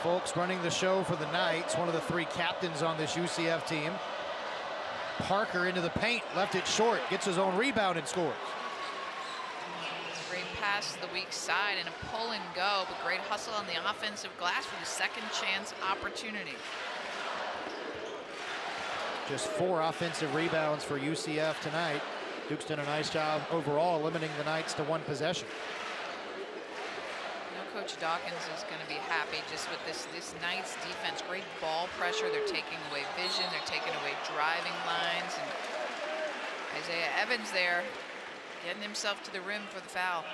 A: Fulks running the show for the Knights, one of the 3 captains on this UCF team. Parker into the paint, left it short, gets his own rebound and scores.
B: Great pass to the weak side and a pull and go, but great hustle on the offensive glass for the second chance opportunity.
A: Just 4 offensive rebounds for UCF tonight. Duke's done a nice job overall limiting the Knights to 1 possession.
B: Coach Dawkins is going to be happy just with this Knights defense. Great ball pressure. They're taking away vision. They're taking away driving lines. And Isaiah Evans there Getting himself to the rim for the foul.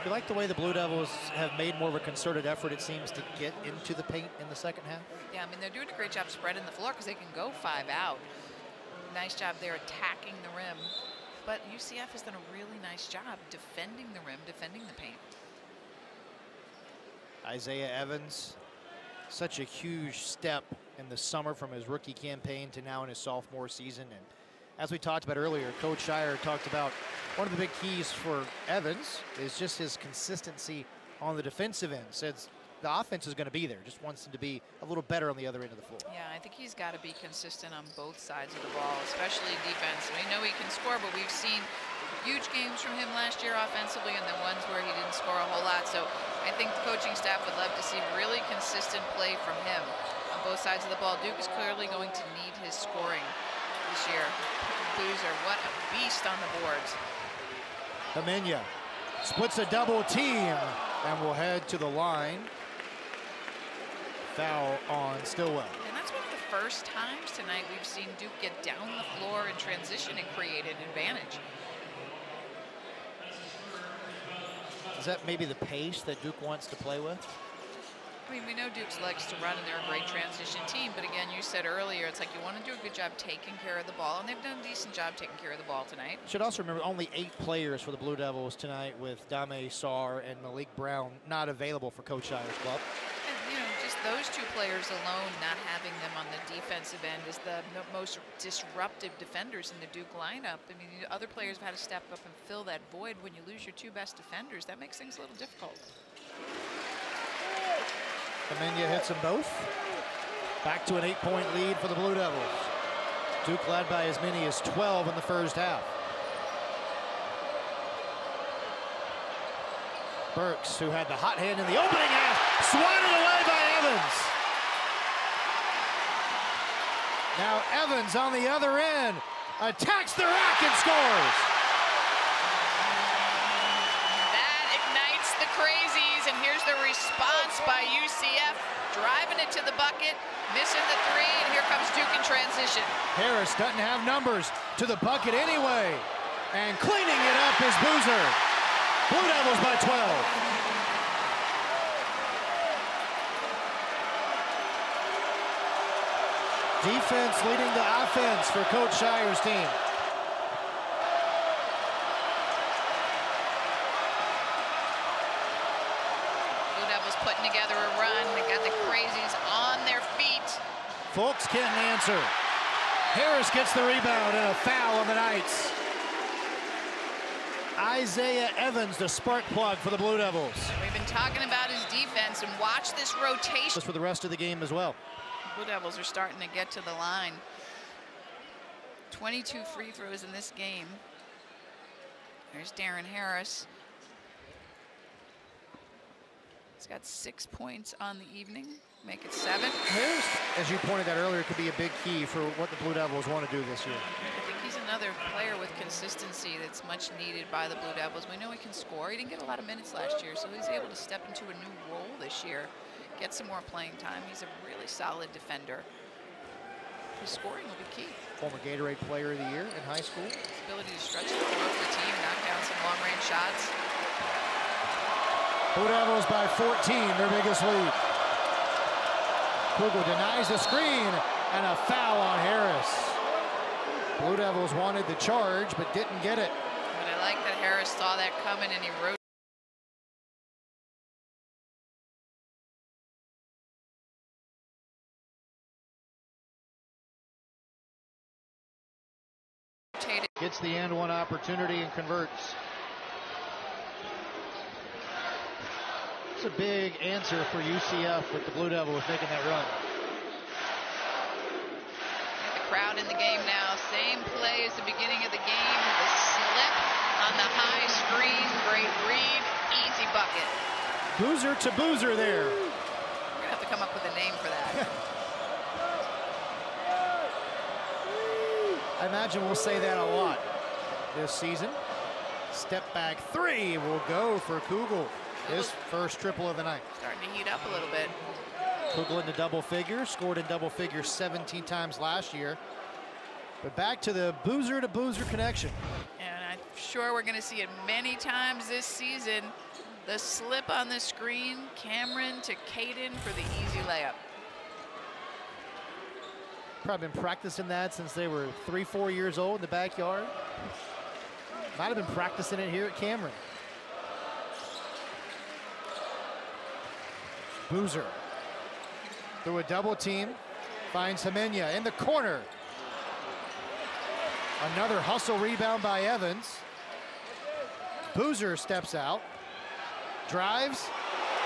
A: You like the way the Blue Devils have made more of a concerted effort, it seems, to get into the paint in the second half?
B: Yeah, I mean, they're doing a great job spreading the floor because they can go 5 out. Nice job there attacking the rim. But UCF has done a really nice job defending the rim, defending the paint.
A: Isaiah Evans, such a huge step in the summer from his rookie campaign to now in his sophomore season. And as we talked about earlier, Coach Shire talked about one of the big keys for Evans is just his consistency on the defensive end. Says the offense is going to be there, just wants him to be a little better on the other end of the floor.
B: Yeah, I think he's got to be consistent on both sides of the ball, especially defense. We know he can score, but we've seen huge games from him last year offensively and the ones where he didn't score a whole lot. So I think the coaching staff would love to see really consistent play from him on both sides of the ball. Duke is clearly going to need his scoring this year. Boozer, what a beast on the boards.
A: Amenya splits a double team and will head to the line. Foul on Stillwell.
B: And that's one of the first times tonight we've seen Duke get down the floor in transition and create an advantage.
A: Is that maybe the pace that Duke wants to play with?
B: I mean, we know Duke's likes to run and they're a great transition team, but again, you said earlier, it's like you want to do a good job taking care of the ball, and they've done a decent job taking care of the ball tonight.
A: Should also remember only 8 players for the Blue Devils tonight, with Dame Sarr and Malik Brown not available for Coach Shire's club.
B: And, you know, just those 2 players alone, not having them on the defensive end, is the most disruptive defenders in the Duke lineup. I mean, the other players have had to step up and fill that void. When you lose your 2 best defenders, that makes things a little difficult.
A: Amenya hits them both. Back to an 8-point lead for the Blue Devils. Duke led by as many as 12 in the first half. Burks, who had the hot hand in the opening half, swatted away by Evans. Now Evans on the other end attacks the rack and scores.
B: That ignites the crazies, and here's the response by UCF, driving it to the bucket, missing the 3, and here comes Duke in transition.
A: Harris doesn't have numbers to the bucket anyway, and cleaning it up is Boozer. Blue Devils by 12. Defense leading the offense for Coach Shire's team.
B: Blue Devils putting together a run. They got the crazies on their feet.
A: Folks can't answer. Harris gets the rebound and a foul on the Knights. Isaiah Evans, the spark plug for the Blue Devils.
B: We've been talking about his defense, and watch this rotation.
A: Just for the rest of the game as well.
B: Blue Devils are starting to get to the line. 22 free throws in this game. There's Darren Harris. He's got 6 points on the evening, make it 7.
A: Harris, as you pointed out earlier, could be a big key for what the Blue Devils want to do this year.
B: I think he's another player with consistency that's much needed by the Blue Devils. We know he can score. He didn't get a lot of minutes last year, so he's able to step into a new role this year, get some more playing time. He's a really solid defender. His scoring will be key.
A: Former Gatorade Player of the Year in high school.
B: His ability to stretch the floor for the team, knock down some long-range shots.
A: Blue Devils by 14, their biggest lead. Kugel denies the screen, and a foul on Harris. Blue Devils wanted the charge, but didn't get it.
B: But I like that Harris saw that coming, and he rotated.
A: Gets the and one opportunity and converts. It's a big answer for UCF with the Blue Devils making that run.
B: The crowd in the game now. Same play as the beginning of the game. The slip on the high screen. Great read. Easy bucket.
A: Boozer to Boozer there.
B: We're going to have to come up with a name for that.
A: I imagine we'll say that a lot this season. Step back 3 will go for Kugel. His first triple of the night.
B: Starting to heat up a little bit.
A: Kugel into double figures, scored in double figures 17 times last year. But back to the Boozer to Boozer connection.
B: And I'm sure we're going to see it many times this season. The slip on the screen, Cameron to Caden for the easy layup.
A: Probably been practicing that since they were 3-4 years old in the backyard. Might have been practicing it here at Cameron. Boozer through a double team, finds Himenia in the corner. Another hustle rebound by Evans. Boozer steps out, drives,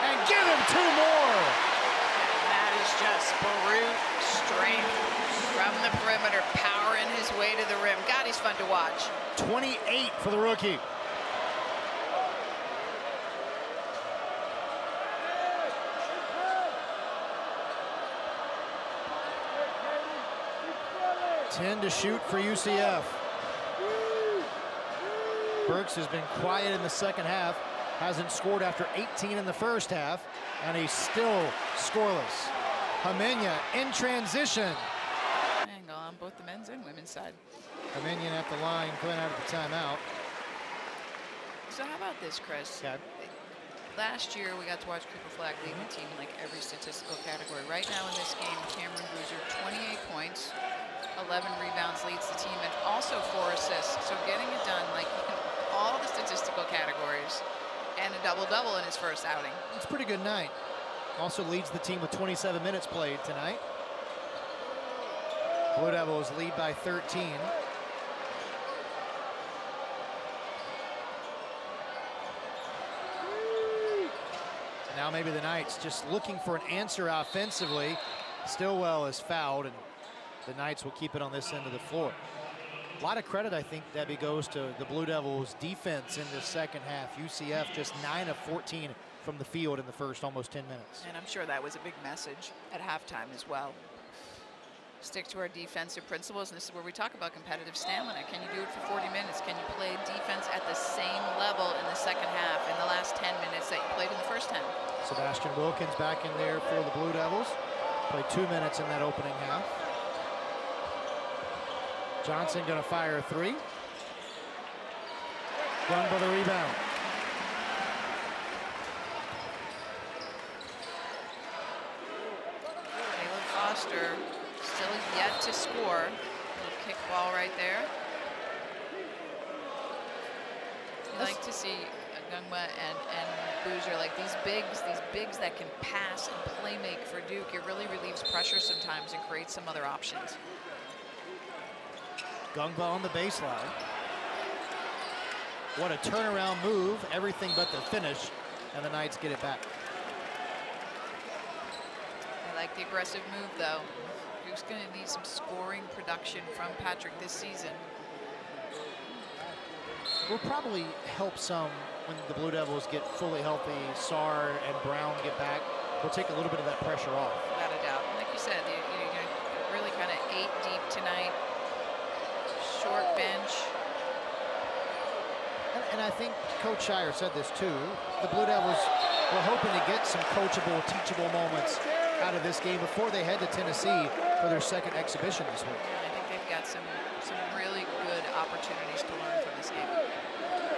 A: and give him 2 more.
B: That is just brute strength from the perimeter, powering his way to the rim. God, he's fun to watch.
A: 28 for the rookie. Ten to shoot for UCF. Burks has been quiet in the second half, hasn't scored after 18 in the first half, and he's still scoreless. Himenia in transition.
B: Angle on both the men's and women's side.
A: Himenia at the line, coming out of the timeout.
B: So how about this, Chris?
A: Okay.
B: Last year, we got to watch Cooper Flag lead the team in like every statistical category. Right now in this game, Cameron Boozer, 28 points, 11 rebounds, leads the team, and also 4 assists. So getting it done like in all the statistical categories, and a double-double in his first outing.
A: It's a pretty good night. Also leads the team with 27 minutes played tonight. Blue Devils lead by 13. Now maybe the Knights just looking for an answer offensively. Stillwell is fouled, and the Knights will keep it on this end of the floor. A lot of credit, I think, Debbie, goes to the Blue Devils' defense in the second half. UCF just 9 of 14 from the field in the first almost 10 minutes.
B: And I'm sure that was a big message at halftime as well. Stick to our defensive principles, and this is where we talk about competitive stamina. Can you do it for 40 minutes? Can you play defense at the same level in the second half in the last 10 minutes that you played in the first 10?
A: Sebastian Wilkins back in there for the Blue Devils. Played 2 minutes in that opening half. Johnson gonna fire a 3. Run by the rebound.
B: Caleb Foster still yet to score. Little kick ball right there. You like to see Gungwa and Boozer, like these bigs that can pass and play make for Duke. It really relieves pressure sometimes and creates some other options.
A: Gungba on the baseline. What a turnaround move, everything but the finish, and the Knights get it back.
B: I like the aggressive move, though. Duke's going to need some scoring production from Patrick this season.
A: Will probably help some when the Blue Devils get fully healthy. Sarr and Brown get back. We'll take a little bit of that pressure off.
B: Without a doubt. Like you said, you're really kind of 8 deep tonight. Short bench.
A: And I think Coach Shire said this too. The Blue Devils were hoping to get some coachable, teachable moments out of this game before they head to Tennessee for their second exhibition this week.
B: And I think they've got some really good opportunities to learn from this game.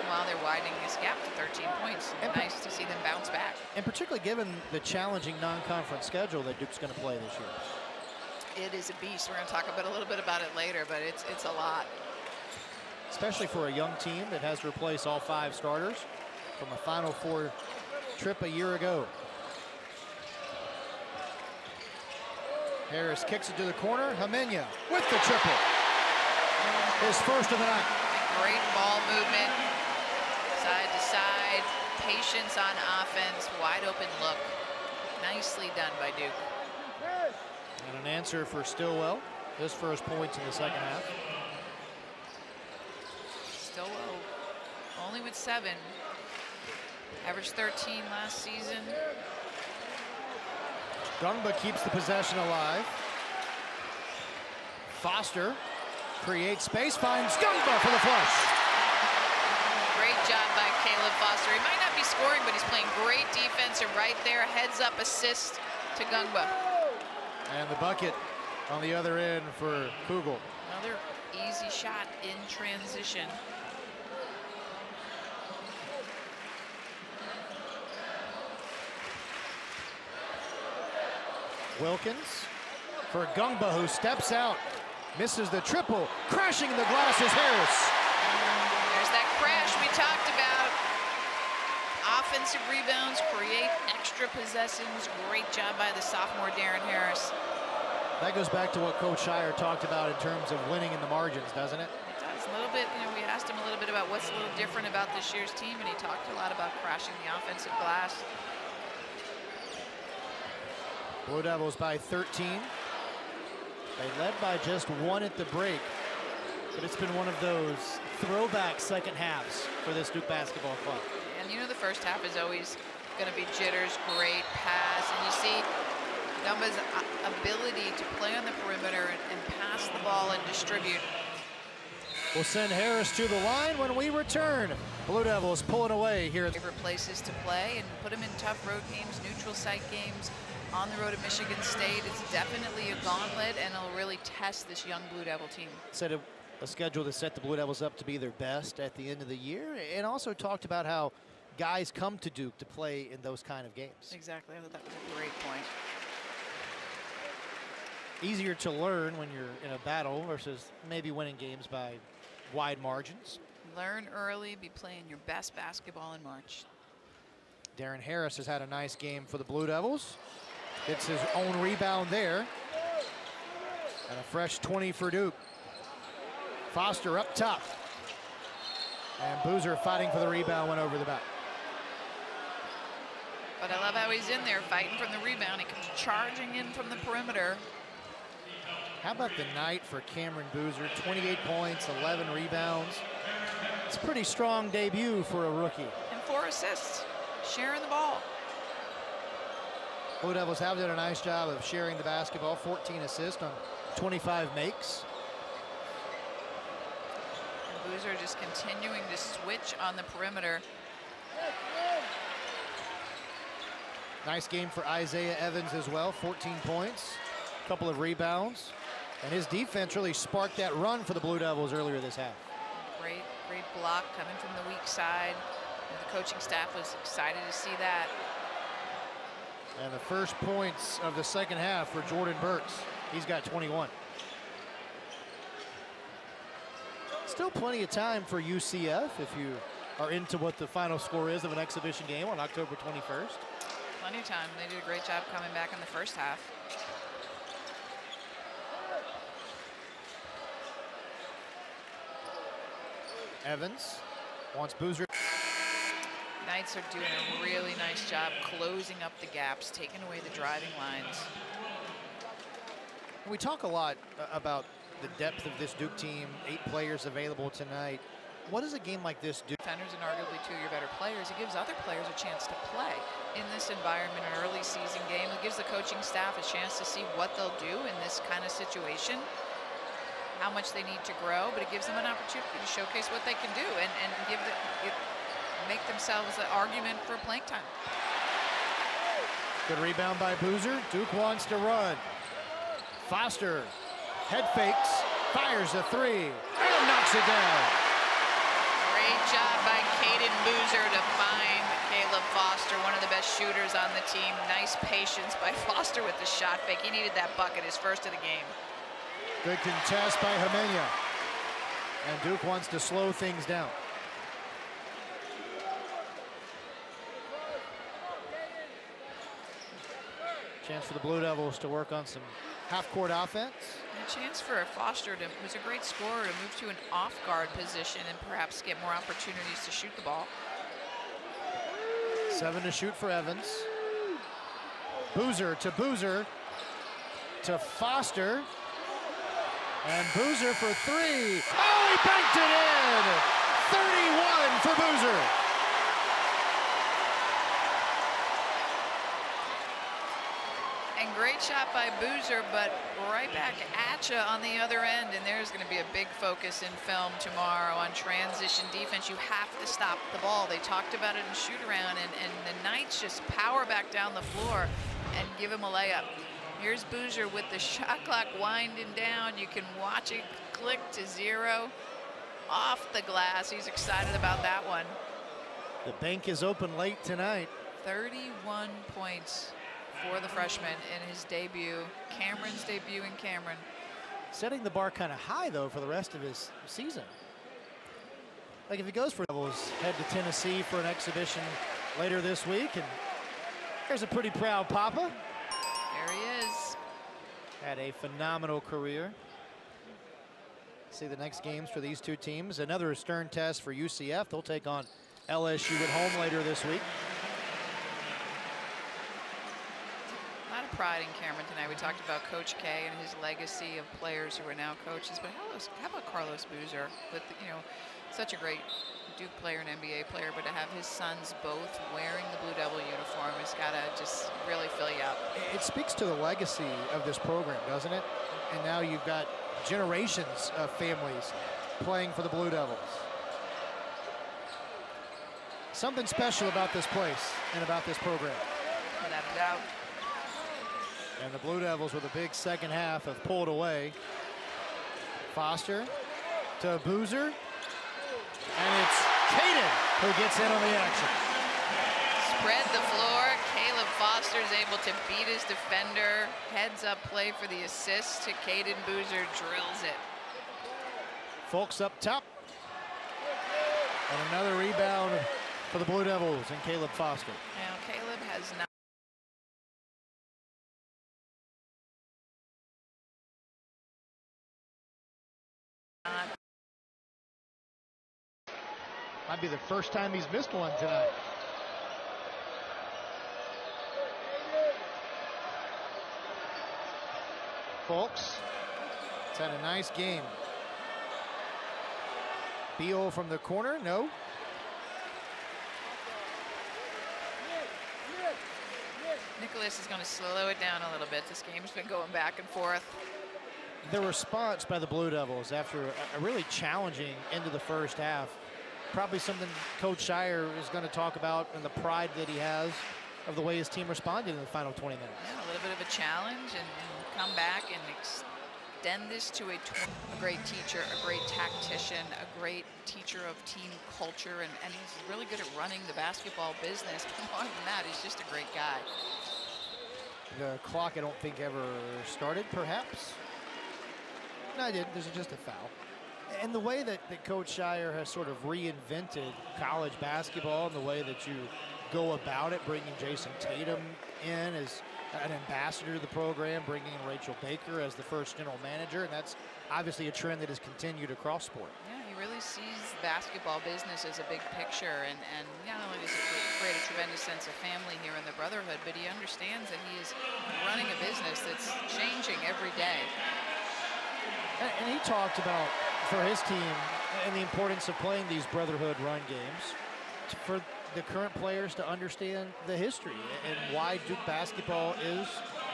B: While they're widening this gap to 13 points. And nice to see them bounce back.
A: And particularly given the challenging non-conference schedule that Duke's going to play this year.
B: It is a beast. We're going to talk a little bit about it later, but it's a lot.
A: Especially for a young team that has to replace all 5 starters from a Final Four trip a year ago. Harris kicks it to the corner. Himenia with the triple. His first of the night.
B: Great ball movement, side to side, patience on offense, wide open look. Nicely done by Duke.
A: And an answer for Stillwell. His first points in the second half.
B: Stillwell only with 7. Averaged 13 last season.
A: Gungba keeps the possession alive. Foster creates space, finds Gungba for the flush.
B: Great job by Caleb Foster. He might not be scoring, but he's playing great defense, and right there, heads up assist to Gungba.
A: And the bucket on the other end for Kugel.
B: Another easy shot in transition.
A: Wilkins for Gungba, who steps out, misses the triple, crashing the glass is Harris.
B: There's that crash we talked about. Offensive rebounds, create extra possessions. Great job by the sophomore Darren Harris.
A: That goes back to what Coach Shire talked about in terms of winning in the margins, doesn't it?
B: It does. A little bit, we asked him a little bit about what's a little different about this year's team, and he talked a lot about crashing the offensive glass.
A: Blue Devils by 13. They led by just 1 at the break, but it's been one of those throwback second halves for this Duke basketball club.
B: And the first half is always going to be jitters, great pass, and you see Gumba's ability to play on the perimeter and pass the ball and distribute.
A: We'll send Harris to the line when we return. Blue Devils pulling away here.
B: Favorite places to play and put them in tough road games, neutral site games. On the road at Michigan State, it's definitely a gauntlet, and it'll really test this young Blue Devil team.
A: Set a schedule to set the Blue Devils up to be their best at the end of the year, and also talked about how guys come to Duke to play in those kind of games.
B: Exactly. I thought that was a great point.
A: Easier to learn when you're in a battle versus maybe winning games by wide margins.
B: Learn early, be playing your best basketball in March.
A: Darren Harris has had a nice game for the Blue Devils. Gets his own rebound there. And a fresh 20 for Duke. Foster up top. And Boozer fighting for the rebound, went over the back.
B: But I love how he's in there fighting from the rebound. He comes charging in from the perimeter.
A: How about the night for Cameron Boozer? 28 points, 11 rebounds. It's a pretty strong debut for a rookie.
B: And 4 assists, sharing the ball.
A: Blue Devils have done a nice job of sharing the basketball. 14 assists on 25 makes.
B: And Boozer just continuing to switch on the perimeter.
A: Nice game for Isaiah Evans as well. 14 points, a couple of rebounds. And his defense really sparked that run for the Blue Devils earlier this half.
B: Great block coming from the weak side. And the coaching staff was excited to see that.
A: And the first points of the second half for Jordan Burks. He's got 21. Still plenty of time for UCF if you are into what the final score is of an exhibition game on October 21st.
B: Plenty of time. They did a great job coming back in the first half.
A: Evans wants Boozer.
B: Knights are doing a really nice job closing up the gaps, taking away the driving lines.
A: We talk a lot about the depth of this Duke team, 8 players available tonight. What does a game like this do?
B: Defenders and arguably 2 of your better players. It gives other players a chance to play in this environment, an early season game. It gives the coaching staff a chance to see what they'll do in this kind of situation, how much they need to grow, but it gives them an opportunity to showcase what they can do and make themselves an argument for playing time.
A: Good rebound by Boozer. Duke wants to run. Foster head fakes, fires a 3, and knocks it down.
B: Great job by Caden Boozer to find Caleb Foster, one of the best shooters on the team. Nice patience by Foster with the shot fake. He needed that bucket, his first of the game.
A: Good contest by Jimenez. And Duke wants to slow things down. Chance for the Blue Devils to work on some half-court offense.
B: And a chance for Foster who's a great scorer, to move to an off-guard position and perhaps get more opportunities to shoot the ball.
A: 7 to shoot for Evans. Boozer to Foster. And Boozer for 3. Oh, he banked it in! 31 for Boozer.
B: And great shot by Boozer, but right back at you on the other end. And there's going to be a big focus in film tomorrow on transition defense. You have to stop the ball. They talked about it in shoot around, and the Knights just power back down the floor and give him a layup. Here's Boozer with the shot clock winding down. You can watch it click to 0 off the glass. He's excited about that one.
A: The bank is open late tonight.
B: 31 points for the freshman in his debut, Cameron's debut in Cameron.
A: Setting the bar kind of high, though, for the rest of his season. Like, if he goes for Devils, head to Tennessee for an exhibition later this week, and there's a pretty proud papa.
B: There he is.
A: Had a phenomenal career. See the next games for these two teams. Another stern test for UCF. They'll take on LSU at home later this week.
B: A lot of pride in Cameron tonight. We talked about Coach K and his legacy of players who are now coaches, but how about Carlos Boozer with, you know, such a great Duke player and NBA player, but to have his sons both wearing the Blue Devil uniform has got to just really fill you up.
A: It speaks to the legacy of this program, doesn't it? And now you've got generations of families playing for the Blue Devils. Something special about this place and about this program.
B: Without a doubt.
A: And the Blue Devils with a big second half have pulled away. Foster to Boozer. And it's Caden who gets in on the action.
B: Spread the floor. Caleb Foster is able to beat his defender. Heads up play for the assist to Caden Boozer. Drills it.
A: Folks up top. And another rebound for the Blue Devils and Caleb Foster.
B: Now Caleb has not.
A: Might be the first time he's missed one tonight. Folks, it's had a nice game. Beal from the corner, no.
B: Nicholas is going to slow it down a little bit. This game's been going back and forth.
A: The response by the Blue Devils after a really challenging end of the first half, probably something Coach Shire is going to talk about, and the pride that he has of the way his team responded in the final 20 minutes.
B: Yeah, a little bit of a challenge and come back and extend this to a great teacher, a great tactician, a great teacher of team culture, and he's really good at running the basketball business. But more than that, he's just a great guy.
A: The clock, I don't think, ever started, perhaps. No, I did. There's just a foul. And the way that Coach Shire has sort of reinvented college basketball and the way that you go about it, bringing Jason Tatum in as an ambassador to the program, bringing in Rachel Baker as the first general manager, and that's obviously a trend that has continued across sport.
B: Yeah, he really sees basketball business as a big picture, and not only does it create a tremendous sense of family here in the brotherhood, but he understands that he is running a business that's changing every day.
A: And he talked about, for his team, and the importance of playing these brotherhood run games for the current players to understand the history and why Duke basketball is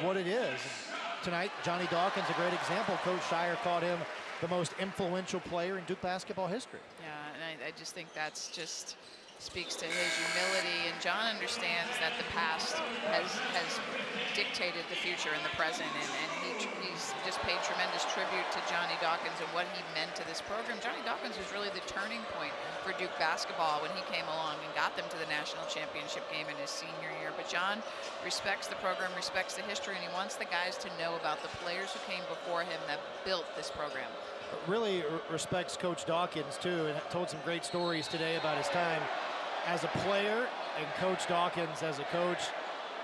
A: what it is. And tonight, Johnny Dawkins, a great example. Coach Shire called him the most influential player in Duke basketball history.
B: Yeah, and I just think that's just speaks to his humility, and John understands that the past has dictated the future and the present, and he's just paid tremendous tribute to Johnny Dawkins and what he meant to this program. Johnny Dawkins was really the turning point for Duke basketball when he came along and got them to the national championship game in his senior year. But John respects the program, respects the history, and he wants the guys to know about the players who came before him that built this program.
A: Really respects Coach Dawkins too, and told some great stories today about his time as a player and Coach Dawkins as a coach.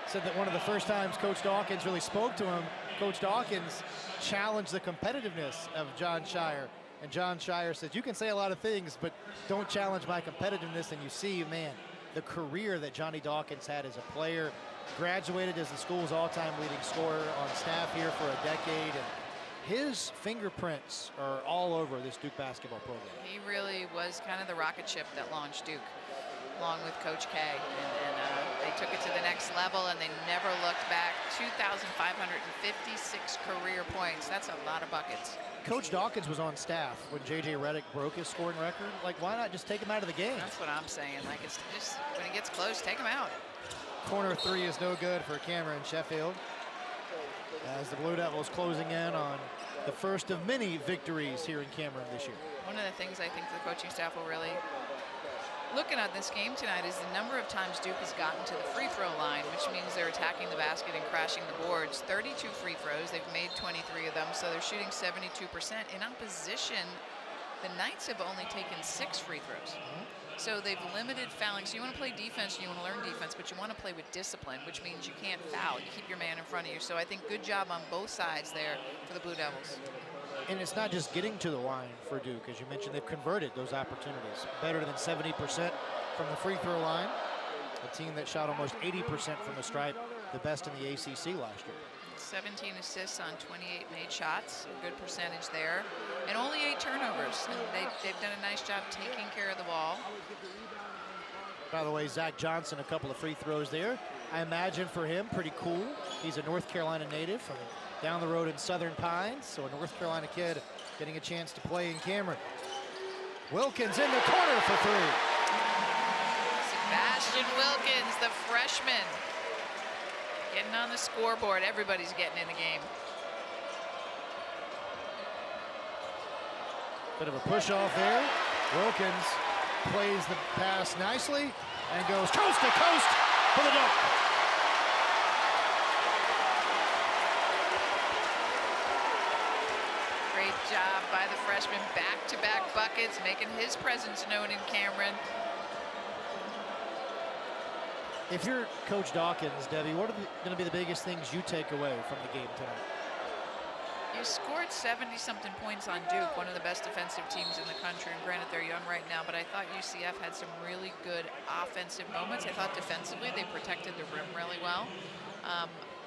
A: Said that one of the first times Coach Dawkins really spoke to him, Coach Dawkins challenged the competitiveness of John Shire. And John Shire said, you can say a lot of things, but don't challenge my competitiveness. And you see, man, the career that Johnny Dawkins had as a player, graduated as the school's all-time leading scorer on staff here for a decade. And his fingerprints are all over this Duke basketball program. He
B: really was kind of the rocket ship that launched Duke, along with Coach K, and they took it to the next level, and they never looked back. 2,556 career points. That's a lot of buckets.
A: Coach Dawkins was on staff when J.J. Redick broke his scoring record. Like, why not just take him out of the game?
B: That's what I'm saying. Like, it's just when it gets close, take him out.
A: Corner three is no good for Cameron Sheffield, as the Blue Devils closing in on the first of many victories here in Cameron this year.
B: One of the things I think the coaching staff will really looking at this game tonight is the number of times Duke has gotten to the free throw line, which means they're attacking the basket and crashing the boards. 32 free throws. They've made 23 of them, so they're shooting 72%. In opposition, the Knights have only taken 6 free throws. So they've limited fouling. So you want to play defense and you want to learn defense, but you want to play with discipline, which means you can't foul. You keep your man in front of you. So I think good job on both sides there for the Blue Devils.
A: And it's not just getting to the line for Duke. As you mentioned, they've converted those opportunities. Better than 70% from the free throw line. A team that shot almost 80% from the stripe, the best in the ACC last year.
B: 17 assists on 28 made shots, a good percentage there. And only 8 turnovers. And they've done a nice job taking care of the ball.
A: By the way, Zach Johnson, a couple of free throws there. I imagine for him, pretty cool. He's a North Carolina native from down the road in Southern Pines, so a North Carolina kid getting a chance to play in Cameron. Wilkins in the corner for 3.
B: Sebastian Wilkins, the freshman, getting on the scoreboard. Everybody's getting in the game.
A: Bit of a push off there. Wilkins plays the pass nicely and goes coast to coast for the dunk.
B: Great job by the freshman. Back-to-back buckets, making his presence known in Cameron.
A: If you're Coach Dawkins, Debbie, what are going to be the biggest things you take away from the game tonight?
B: You scored 70-something points on Duke, one of the best defensive teams in the country. And granted, they're young right now, but I thought UCF had some really good offensive moments. I thought defensively they protected the rim really well.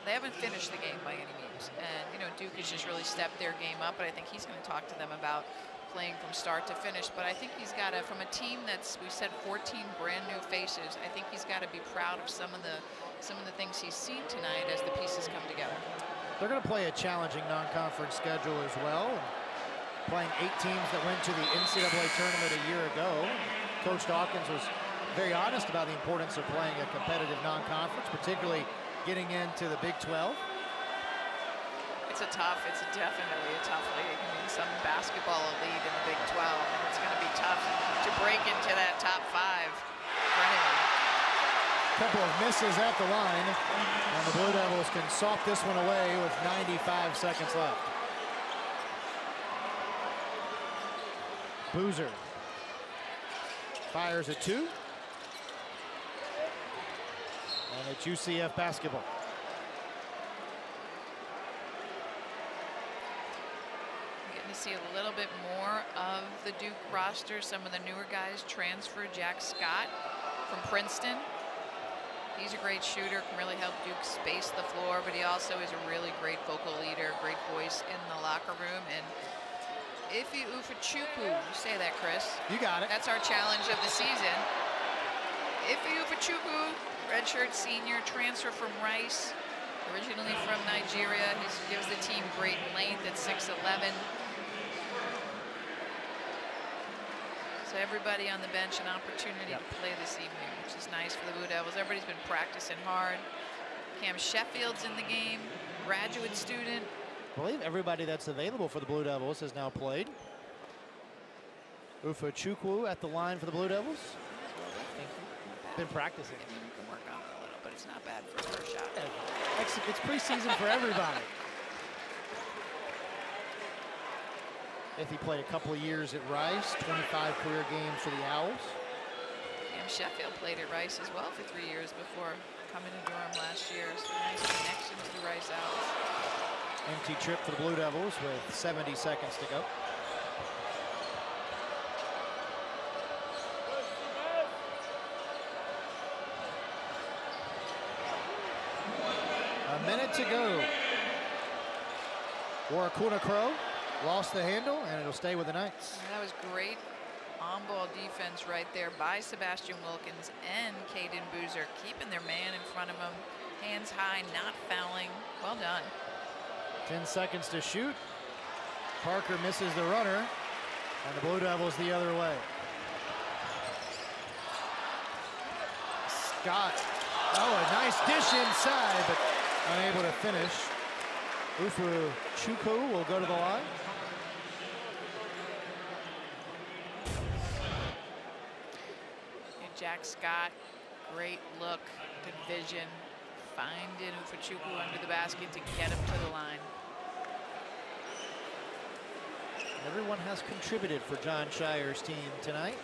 B: They haven't finished the game by any means. And, you know, Duke has just really stepped their game up, but I think he's going to talk to them about playing from start to finish. But I think he's got to, from a team that's, we said 14 brand new faces, I think he's got to be proud of some of the things he's seen tonight as the pieces come together.
A: They're going to play a challenging non-conference schedule as well. Playing 8 teams that went to the NCAA tournament a year ago. Coach Dawkins was very honest about the importance of playing a competitive non-conference, particularly getting into the Big 12.
B: It's definitely a tough league. I mean, some basketball elite in the Big 12, and it's going to be tough to break into that top 5 for anyone.
A: Couple of misses at the line, and the Blue Devils can sop this one away with 95 seconds left. Boozer fires a 2, and it's UCF basketball.
B: Getting to see a little bit more of the Duke roster. Some of the newer guys transferred. Jack Scott from Princeton. He's a great shooter, can really help Duke space the floor, but he also is a really great vocal leader, great voice in the locker room. And Ife Ufechukwu, you say that, Chris.
A: You got it.
B: That's our challenge of the season. Ife Ufechukwu, redshirt senior, transfer from Rice, originally from Nigeria. He gives the team great length at 6'11". So everybody on the bench an opportunity to play this evening, which is nice for the Blue Devils. Everybody's been practicing hard. Cam Sheffield's in the game, graduate student.
A: I believe everybody that's available for the Blue Devils has now played. Ufechukwu at the line for the Blue Devils. Thank you. Been practicing.
B: I mean, you can work on it a little, but it's not bad for a first shot.
A: Yeah, it's preseason for everybody. If he played a couple of years at Rice, 25 career games for the Owls.
B: Cam Sheffield played at Rice as well for 3 years before coming to Durham last year. So nice connection to the Rice Owls.
A: Empty trip for the Blue Devils with 70 seconds to go. A minute to go. Warakuna Crow lost the handle, and it'll stay with the Knights.
B: That was great on-ball defense right there by Sebastian Wilkins and Caden Boozer, keeping their man in front of him, hands high, not fouling. Well done.
A: 10 seconds to shoot. Parker misses the runner, and the Blue Devils the other way. Scott, oh, a nice dish inside, but unable to finish. Ufechukwu will go to the line.
B: Jack Scott, great look, good vision. Finding Ufechukwu under the basket to get him to the line.
A: Everyone has contributed for John Shire's team tonight.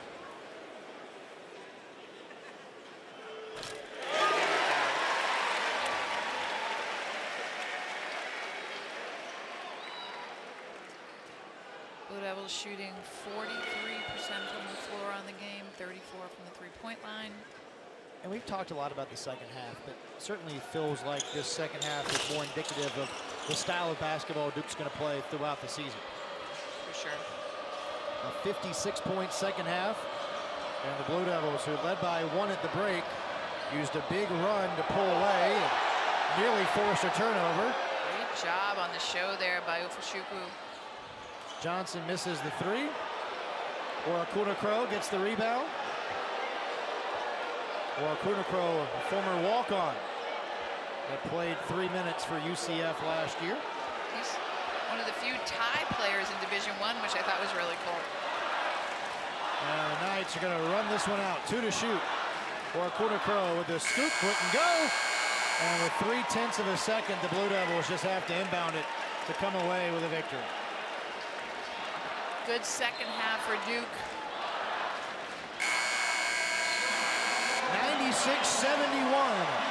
B: Blue Devils shooting 43% from the floor on the game, 34 from the three-point line.
A: And we've talked a lot about the second half, but certainly feels like this second half is more indicative of the style of basketball Duke's going to play throughout the season.
B: For sure.
A: A 56-point second half, and the Blue Devils, who led by 1 at the break, used a big run to pull away and nearly forced a turnover.
B: Great job on the show there by Ufechukwu.
A: Johnson misses the 3. Okunekro gets the rebound. Okunekro, a former walk-on that played 3 minutes for UCF last year.
B: He's one of the few tie players in Division I, which I thought was really cool.
A: And the Knights are going to run this one out. 2 to shoot. Okunekro with the scoop, wouldn't go. And with 3/10 of a second, the Blue Devils just have to inbound it to come away with a victory.
B: Good second half for Duke.
A: 96-71.